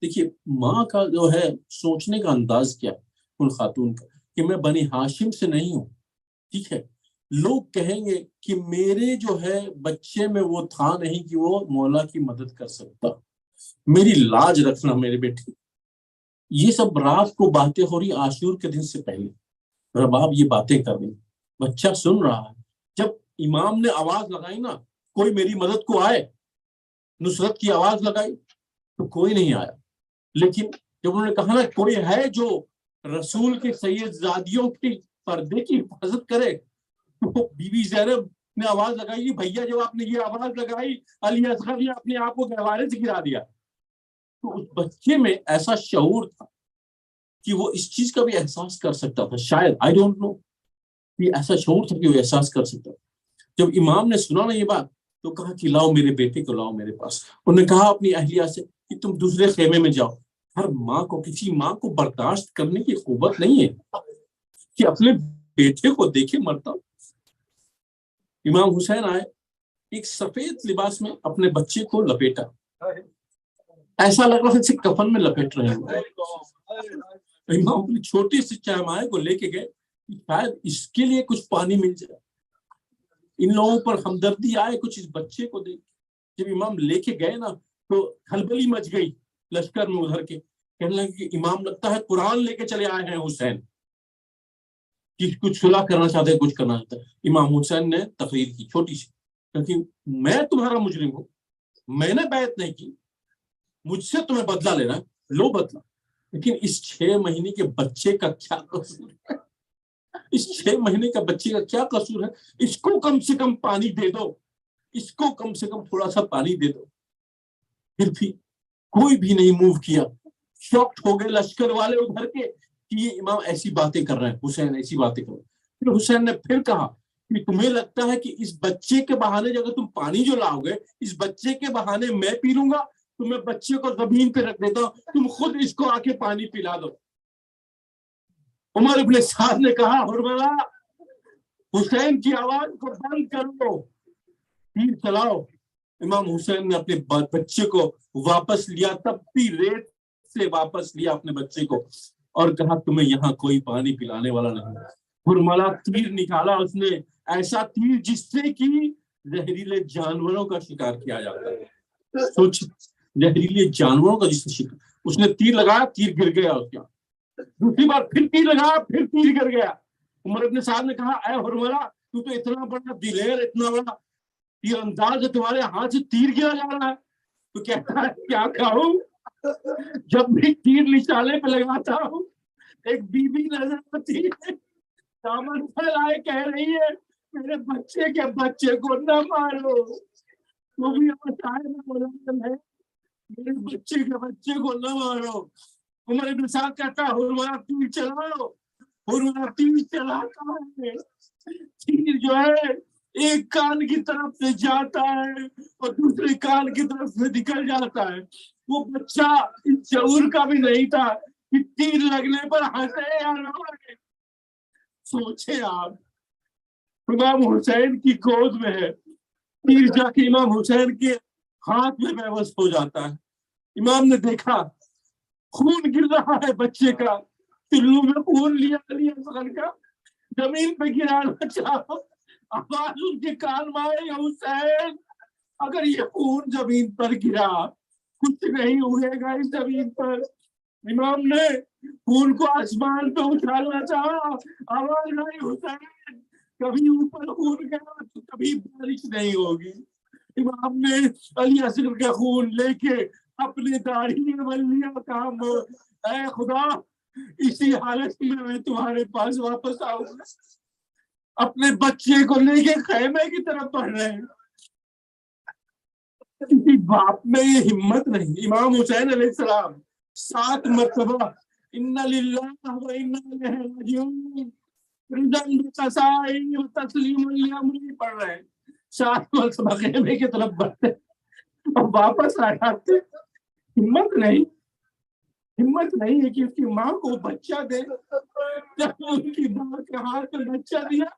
Speaker 2: دیکھیے ماں کا جو ہے سوچنے کا انداز کیا ان خاتون کا، کہ میں بنی ہاشم سے نہیں ہوں، ٹھیک ہے، لوگ کہیں گے کہ میرے جو ہے بچے میں وہ تھا نہیں کہ وہ مولا کی مدد کر سکتا، میری لاج رکھنا میرے بیٹے۔ یہ سب رات کو باتیں ہو رہی عاشور کے دن سے پہلے، رباب یہ باتیں کر رہی، بچہ سن رہا ہے۔ جب امام نے آواز لگائی نا، کوئی میری مدد کو آئے، نصرت کی آواز لگائی تو کوئی نہیں آیا، لیکن جب انہوں نے کہا نا کوئی ہے جو رسول کے سید زادیوں کی پردے کی حفاظت کرے، تو بی بی زینب نے آواز لگائی، بھیا جب آپ نے یہ آواز لگائی علی اصغر نے اپنے آپ کو گہوارے سے گرا دیا۔ تو اس بچے میں ایسا شعور تھا کہ وہ اس چیز کا بھی احساس کر سکتا تھا، شاید آئی ڈونٹ نو، یہ ایسا شعور تھا کہ وہ احساس کر سکتا تھا۔ جب امام نے سنا نا یہ بات تو کہا کہ لاؤ میرے بیٹے کو لاؤ میرے پاس۔ انہوں نے کہا اپنی اہلیہ سے کہ تم دوسرے خیمے میں جاؤ۔ ہر ماں کو، کسی ماں کو برداشت کرنے کی قوت نہیں ہے کہ اپنے بیٹے کو دیکھے مرتا۔ امام حسین آئے، ایک سفید لباس میں اپنے بچے کو لپیٹا، ایسا لگ رہا تھا جیسے کفن میں لپیٹ رہے ہیں۔ امام اپنی چھوٹی سی چائمائے کو لے کے گئے، شاید اس کے لیے کچھ پانی مل جائے، ان لوگوں پر ہمدردی آئے کچھ اس بچے کو دیکھ۔ جب امام لے کے گئے نا تو ہلبلی مچ گئی لشکر میں ادھر کے، کہنے لگے کہ امام لگتا ہے قرآن لے کے چلے آئے ہیں حسین، کہ کچھ صلح کرنا چاہتے ہیں، کچھ کرنا چاہتے ہیں۔ امام حسین نے تقریر کی چھوٹی سی، کیونکہ میں تمہارا مجرم ہوں، میں نے بیعت نہیں کی، مجھ سے تمہیں بدلہ لینا ہے، لو بدلہ، لیکن اس 6 مہینے کے بچے کا کیا قصور ہے؟ اس 6 مہینے کا بچے کا کیا قصور ہے؟ اس کو کم سے کم پانی دے دو، اس کو کم سے کم تھوڑا سا پانی دے دو۔ پھر بھی کوئی بھی نہیں موو کیا۔ شاکڈ ہو گئے لشکر والے ادھر کے کہ یہ امام ایسی باتیں کر رہے ہیں، حسین ایسی باتیں کر رہے ہیں۔ پھر حسین نے پھر کہا کہ تمہیں لگتا ہے کہ اس بچے کے بہانے اگر تم پانی جو لاؤ گے، اس بچے کے بہانے میں پی لوں گا، تو میں بچے کو زمین پہ رکھ دیتا ہوں، تم خود اس کو آ کے پانی پلا دو۔ عمر ابن سعد نے کہا حرملا حسین کی آواز کو بند کرو، تیر چلاؤ۔ امام حسین نے اپنے بچے کو واپس لیا، تپتی ریت سے واپس لیا اپنے بچے کو، اور کہا تمہیں یہاں کوئی پانی پلانے والا نہیں۔ حرملا تیر نکالا اس نے، ایسا تیر جس سے کہ زہریلے جانوروں کا شکار کیا جاتا ہے۔ سوچ، زہریلے جانوروں کا جس سے شکار، اس نے تیر لگایا، تیر گر گیا اس کا، دوسری بار پھر تیر لگایا، پھر تیر گر گیا۔ عمر ابن سعد نے کہا اے حرملا تو اتنا بڑا دلیر، اتنا بڑا تیر انداز ہے، تمہارے ہاتھ سے تیر گرا جا رہا ہے۔ تو کہتا ہے کیا کہوں، جب بھی تیر نشانے پہ لگاتا ہوں ایک بی بی نظر آتی ہے، دامن پھیلائے کہہ رہی ہے میرے بچے کے بچے کو نہ مارو، وہ بھی ہے میرے بچے کے بچے کو نہ مارو۔ عمر ابن سعد کہتا ہے حرملا تیر چلاؤ، حرملا تیر چلاتا ہے، تیر جو ہے ایک کان کی طرف سے جاتا ہے اور دوسرے کان کی طرف سے نکل جاتا ہے۔ وہ بچہ اس شعور کا بھی نہیں تھا کہ تیر لگنے پر ہنسے یا روئے۔ سوچے آپ، امام حسین کی گود میں ہے، تیر جا کے امام حسین کے ہاتھ میں بےبس ہو جاتا ہے۔ امام نے دیکھا خون گر رہا ہے بچے کا، پلو میں خون لیا علی اصغر کا، زمین پہ گرانا چاہو، آواز ان کے کان میں آئی حسین اگر یہ خون زمین پر گرا کچھ نہیں ہوئے گا اس زمین پر۔ امام نے خون کو آسمان پہ اچھالنا چاہا، آواز آئی حسین کبھی اوپر خون گیا تو کبھی بارش نہیں ہوگی۔ امام نے علی اصغر کا خون لے کے اپنے داڑھی میں مل لیا، کہا اے خدا اسی حالت میں تمہارے پاس واپس آؤں گا۔ اپنے بچے کو لے کے خیمے کی طرف بڑھ رہے ہیں، کسی باپ میں یہ ہمت نہیں۔ امام حسین علیہ السلام 7 مرتبہ انا للہ و انا الیہ راجعون تسلیم پڑھ رہے ہیں، 4 وقت بخیمے کی طرف بڑھتے اور واپس آ جاتے. ہمت نہیں ہے کہ اس کی ماں کو بچہ دے. جب ان کی ماں کے ہاتھ میں بچہ دیا،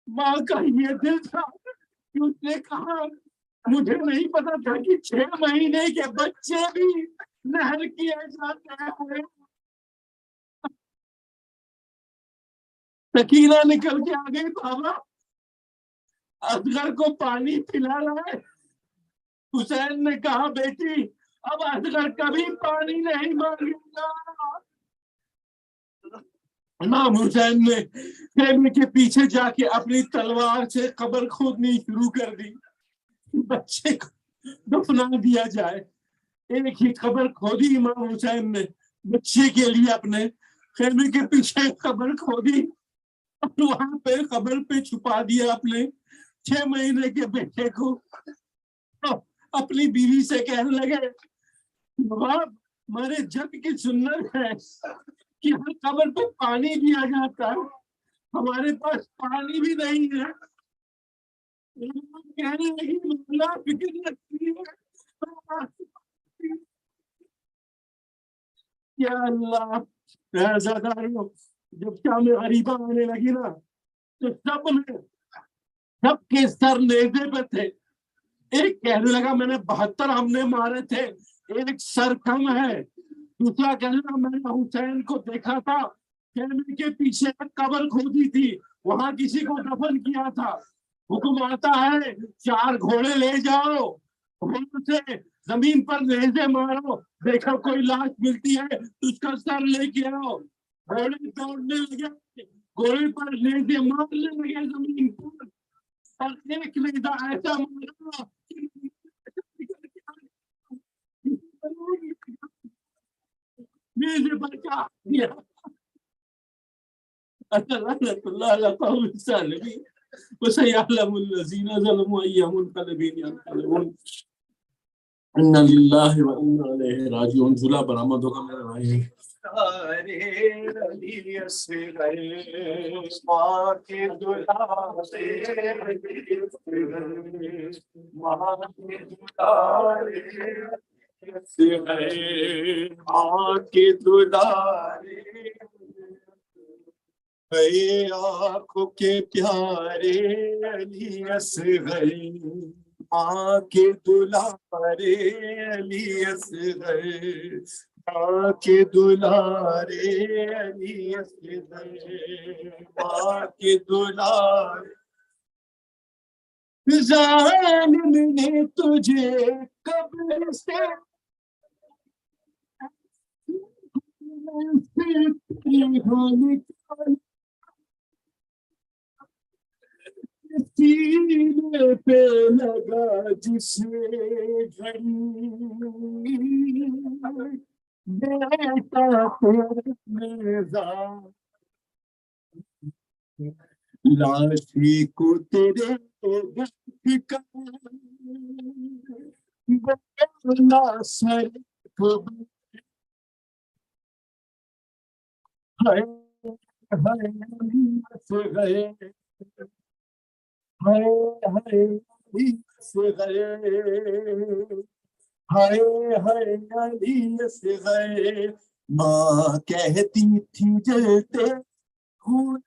Speaker 2: ماں کا یہ دل تھا کہ اس نے کہا مجھے نہیں پتا تھا کہ 6 مہینے کے بچے بھی نہر کیے جاتے ہیں. سکینہ نکل کے آ گئی، بابا اصغر کو پانی پلا رہا ہے. حسین نے کہا بیٹی اب اصغر کبھی پانی نہیں مانگے گا. امام حسین نے خیمے کے پیچھے جا کے اپنی تلوار سے قبر کھودنی شروع کر دی. بچے کو دفنا دیا جائے. ایک ہی قبر کھودی امام حسین نے بچے کے لیے، اپنے خیمے کے پیچھے قبر کھودی اور وہاں پہ قبر پہ چھپا دیا اپنے 6 مہینے کے بیٹے کو. اپنی بیوی سے کہنے لگے بابا ہمارے جگ کی سنت ہے کہ ہر قبر پہ پانی دیا جاتا ہے، ہمارے پاس پانی بھی نہیں ہے. کہنے لگی مولا فکر لگتی ہے. یا اللہ زیادہ جب شام غریبہ آنے لگی نا تو سب کے سر نیزے پہ تھے. ایک کہنے لگا میں نے 72 ہم نے مارے تھے، ایک سر کم ہے. دوسرا کہنے لگا میں نے حسین کو دیکھا تھا خیمے کے پیچھے قبر کھودی تھی، وہاں کسی کو دفن کیا تھا. حکم آتا ہے 4 گھوڑے لے جاؤ، گھوڑوں سے زمین پر نیزے مارو، دیکھو کوئی لاش ملتی ہے تو اس کا سر لے کے آؤ. گھوڑے دوڑنے لگے، گھوڑے پر نیزے مارنے لگے زمین پر، اور ایک نیزہ ایسا مارا نیزے پر کیا دیا. لعنت اللہ علی قوم الظالمین وسيعلم الذين ظلموا أي منقلب ينقلبون. انا للہ وانا الیہ راجعون. جھولا برآمد ہوگا میرے بھائی. آنکھوں کے پیارے علی اصغر، ماں کے دلارے علی اصغر، ماں کے دلارے علی اصغر، ماں کے دلارے. ظالم نے تجھے قبر سے سینے پہ لگا جسے گھڑی، بیٹا تیرا لاشی کو تیرے گھر کا بولا سر کو ہائے ہائے ہائے علی اصغر. ماں کہتی تھی جلتے ہوئے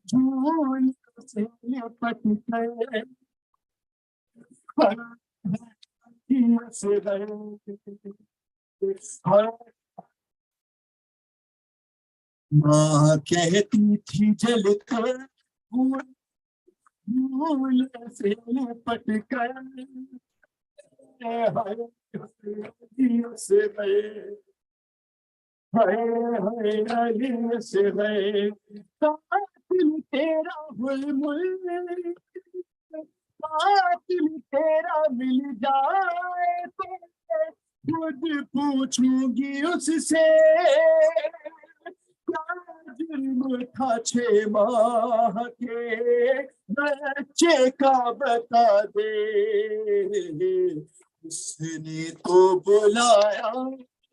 Speaker 2: جھول سے لپٹ گئے، ماں کہتی تھی جلتے ہوئے جھول سے لپٹ گئے. علی سے گئے قاتل تیرا ملک، قاتل تیرا مل جائے تو خود پوچھوں گی اس سے کیا جرم تھا 6 ماہ کے بچے کا بتا دے. اس نے تو بلایا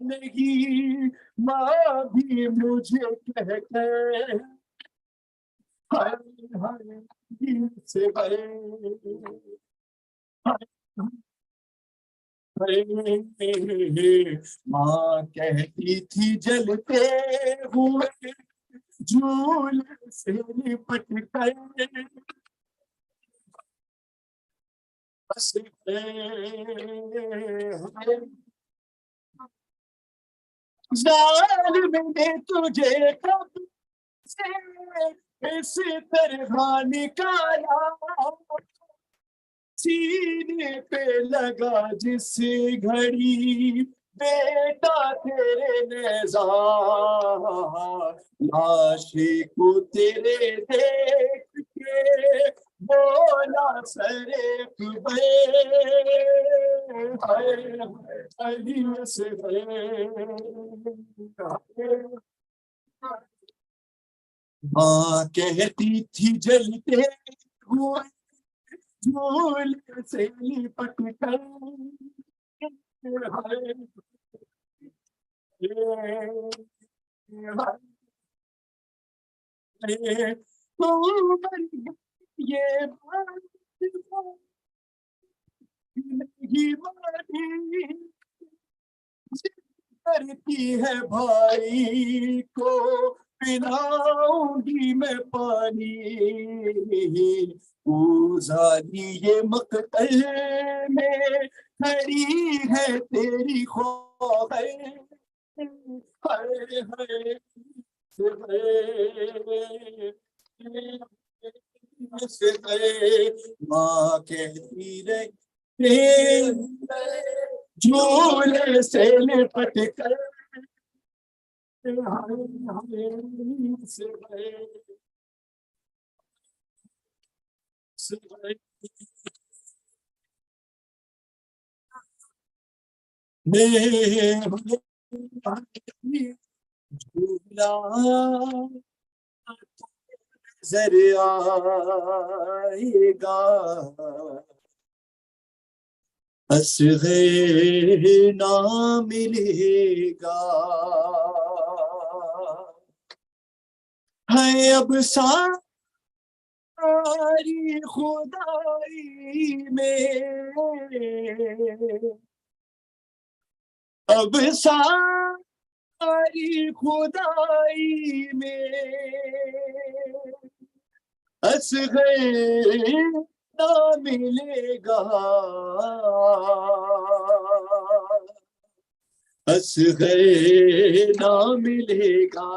Speaker 2: نہیں، ماں بھی مجھے کہہ کے
Speaker 6: سے بھرے ماں کہتی تھی جلتے ہوئے جھولے سے لپٹ کر بس ظالم نے تجھے کب سے اس طرح نکالا سینے پہ لگا جس گھڑی بیٹا تیرے نیزا لاشی کو تیرے دیکھ کے بولا سریک بے علی سے ماں کہتی تھی جلتے ہوئے جھولے سے لپٹ کر یہ بات نہیں مانی کرتی ہے بھائی کو پلاؤں گی میں پانی اوزانی یہ مقتل میں کھڑی ہے تیری خواہش ماں کہتی رہے جھولے سے لپٹ کر جھولا نظر آئے گا اصغر نہ ملے گا ہے اب ساری خدائی میں اب ساری خدائی میں اصغر نہ ملے گا اصغر نہ ملے گا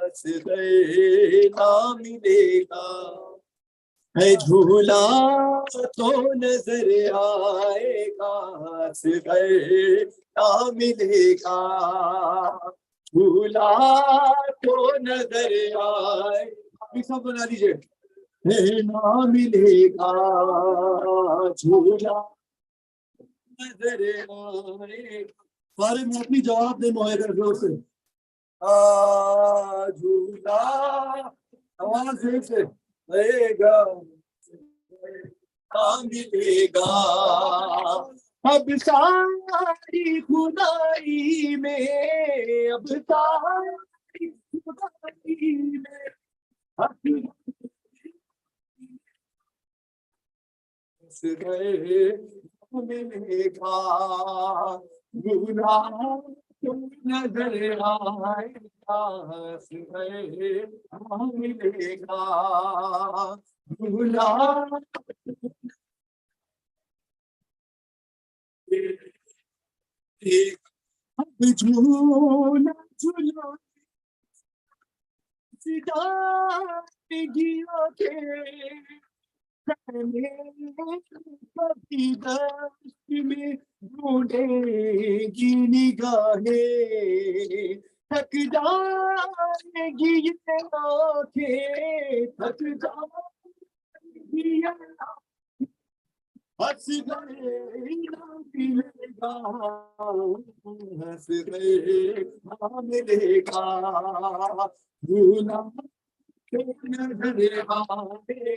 Speaker 6: اصغر نہ ملے گا ہے جھولا تو نظر آئے گا اصغر نہ ملے گا جھولا تو نظر آئے گا سب بنا دیجیے نہ ملے گا جھولا نظر آئے گا سارے میں اپنی جواب دے معاہدے زور سے جھولا آواز سے رہے گا ملے گا اب ساری خدائی میں اب ساری خدائی میں ملے گا جھولا نظر آئے گا ملے گا جھولا جھولا جھولا گیا کے کبھی دست میں ڈھونڈے گی نگاہیں تھک جائے گی یہ آنکھیں تھک جائے گی اصغر نہ ملے گا اصغر نہ ملے گا جھولا نظر آئے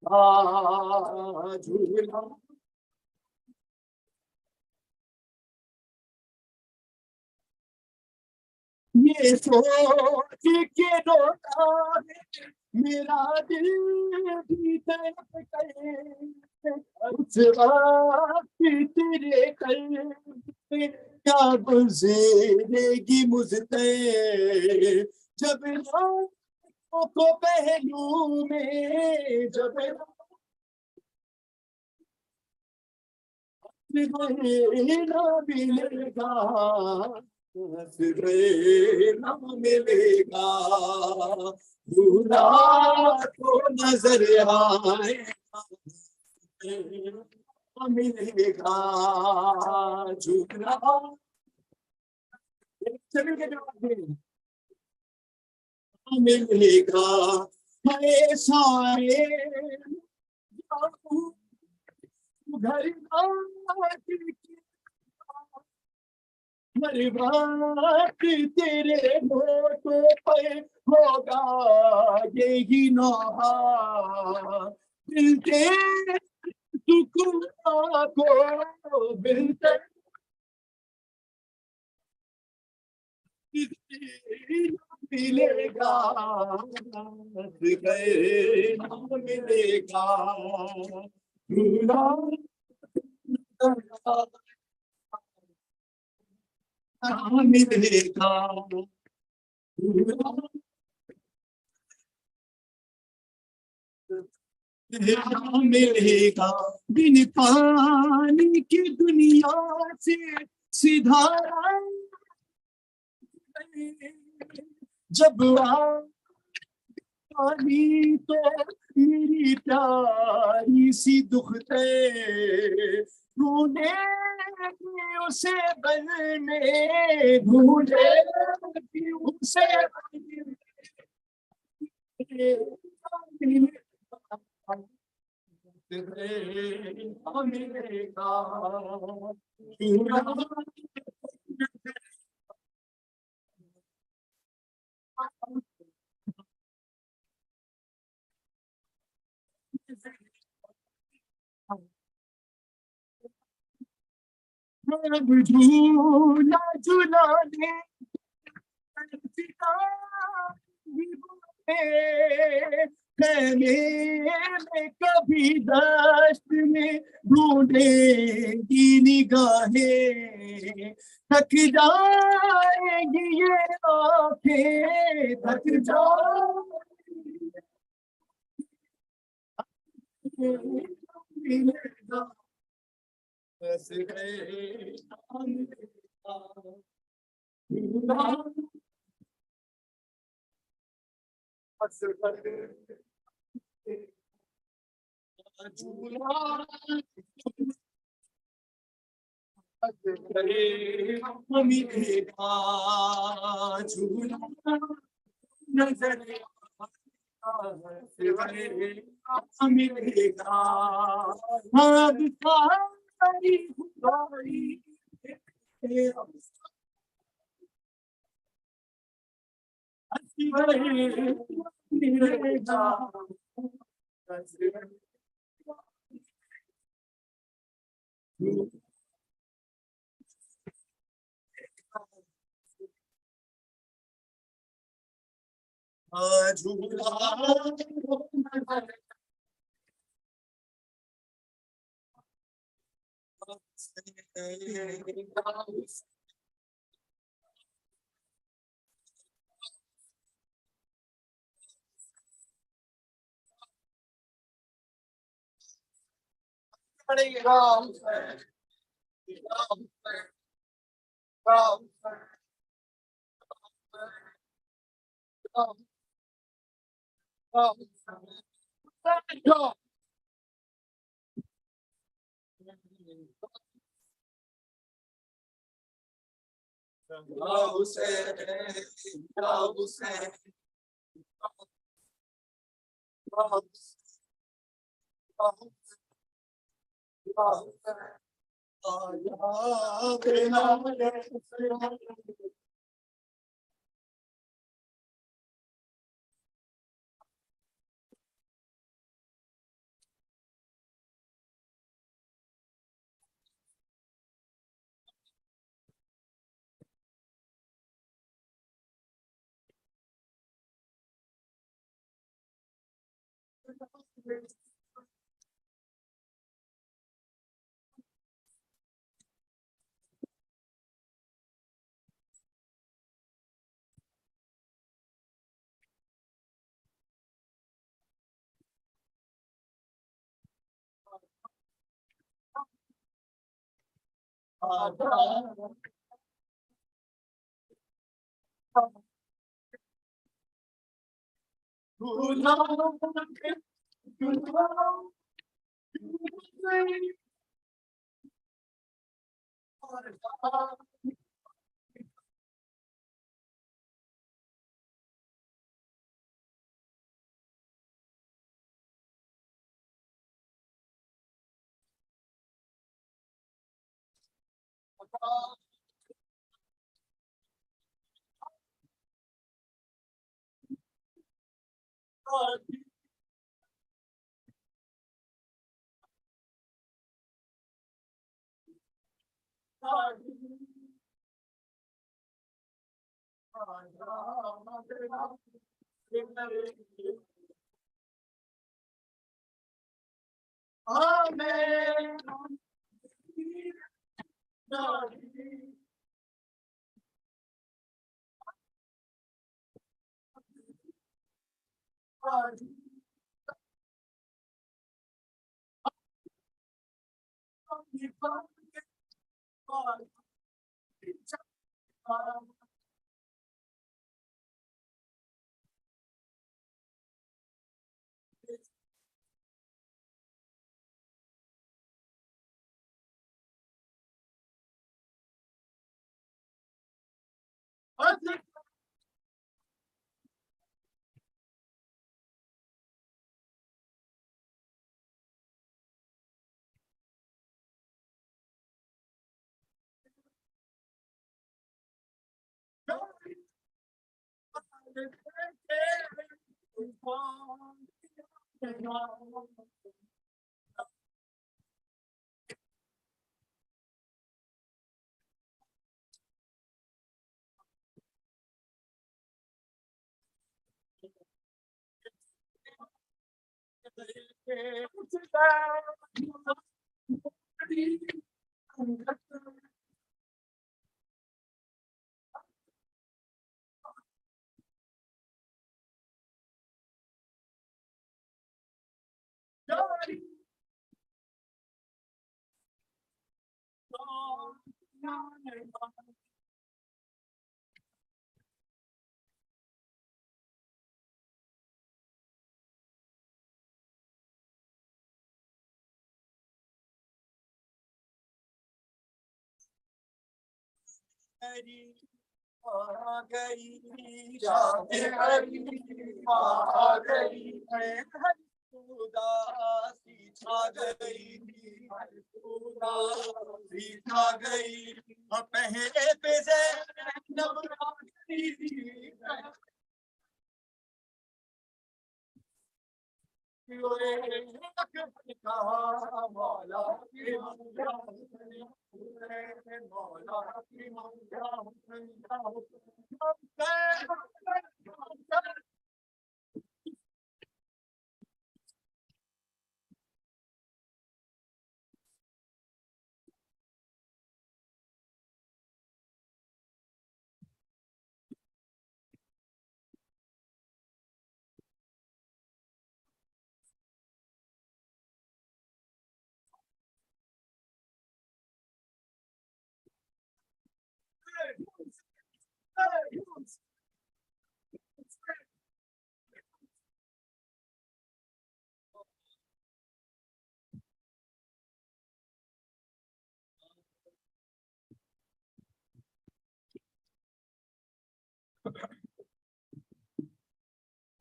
Speaker 6: گا جھولا
Speaker 7: یہ سوچ کے روتا ہے میرا دل بھی تڑپ کرے اس وقت تیرے قلب پہ کیا گزرے گی مجھتے جب راتوں کو پہلو میں جب نہ ملے گا نہ ملے گا بھولا تو نظر آئے نہ ملے گا جھولا ملے گا ہے سارے گھر ہر بات تیرے ہوٹوں پر ہوگا یہی نوحہ ملتے سکون کو ملتے ملے گا ملے گا ملے گا ملے گا بن پانی کی دنیا سے سیدھا جب پانی تو میری پیاری سی دکھتے ڈھونڈے اسے بل میں ڈھونڈے اسے ملے گا جھولا جھولانے میں کبھی دشت میں ڈھونڈیں گی نگاہیں تھک جائیں گی یہ آنکھیں تھک جائیں ملے گا جھولا نظر ملے گا ساری خدائی ملے گا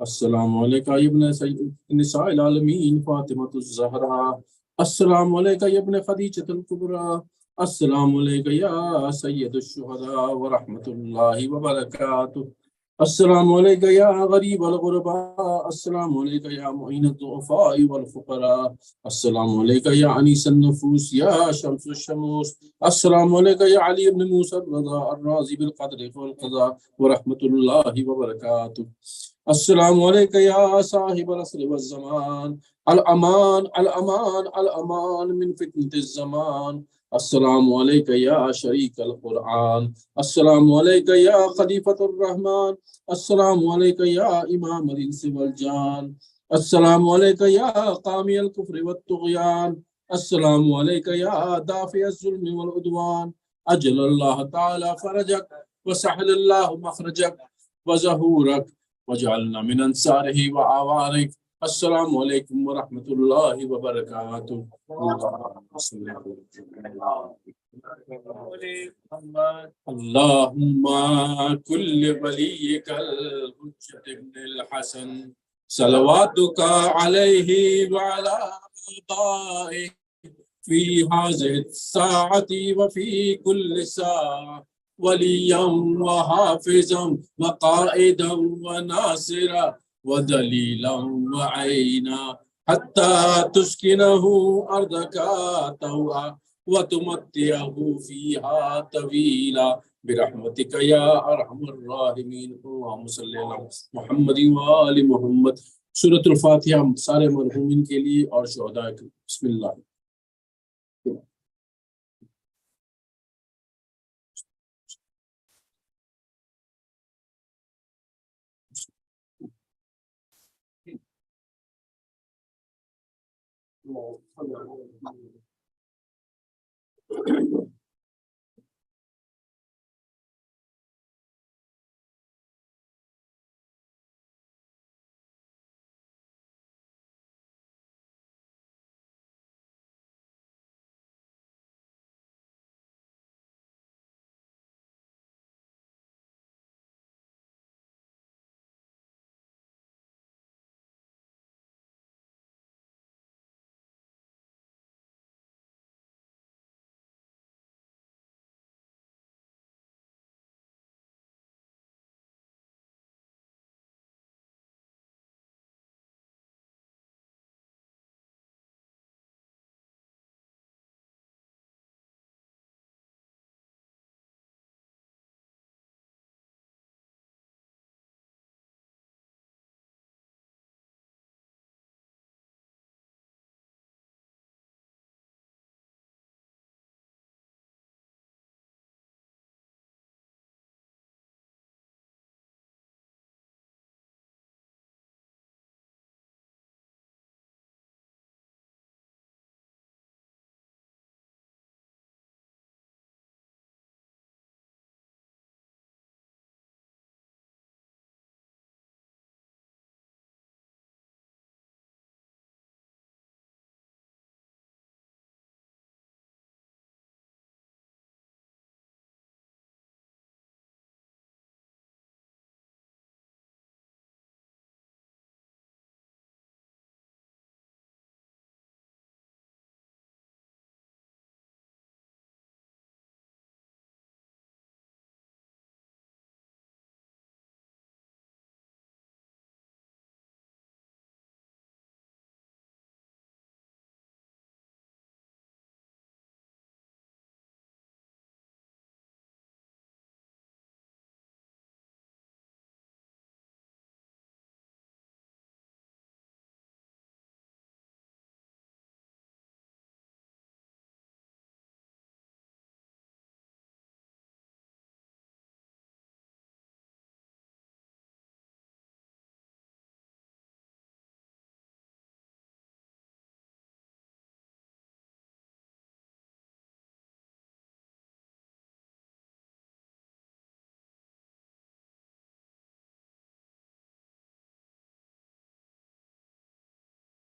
Speaker 2: السلام علیکم یا ابن سید نساء العالمین فاطمۃ الزہرا. السلام علیکم یا ابن خدیجۃ الکبریٰ. السلام علیکم یا سید الشہداء ورحمۃ اللہ وبرکاتہ. السلام علیکم یا غریب الغرباء. السلام علیکم یا معین الضعفاء والفقراء. السلام علیکم یا انیس النفوس یا شمس الشموس. السلام علیکم یا علی بن موسیٰ الرضا الراضی بالقدر والقضاء ورحمۃ اللہ وبرکاتہ. السلام علیکم یا صاحب العصر والزمان. الامان الامان الامان من فتنة الزمان. السلام علیکم یا شریک القرآن. السلام علیکم یا خلیفۃ الرحمن. السلام علیکم یا امام الانس والجان. السلام علیکم یا قامی الکفر والطغیان. السلام علیکم یا دافع الظلم والعدوان. اجل اللہ تعالی فرجک وسهل اللہ مخرجک وظہورک وجعلنا من انصارہ وآوانک. السلام علیکم ورحمۃ اللہ وبرکاتہ. اللہم کل ولیک الحجۃ ابن الحسن صلواتک علیہ وعلی آبائہ فی هذه الساعة وفی کل ساعة ولیا وحافظا وقائدا وناصرا ودلیلا وعینا حتی تسکنہ ارضک طوعا وتمتعہ فیہا طویلا برحمتک یا ارحم الراحمین. اللہم صلی علی محمد وآل محمد. سورۃ الفاتحہ سارے مرحومین کے لیے اور شہداء کے. بسم اللہ.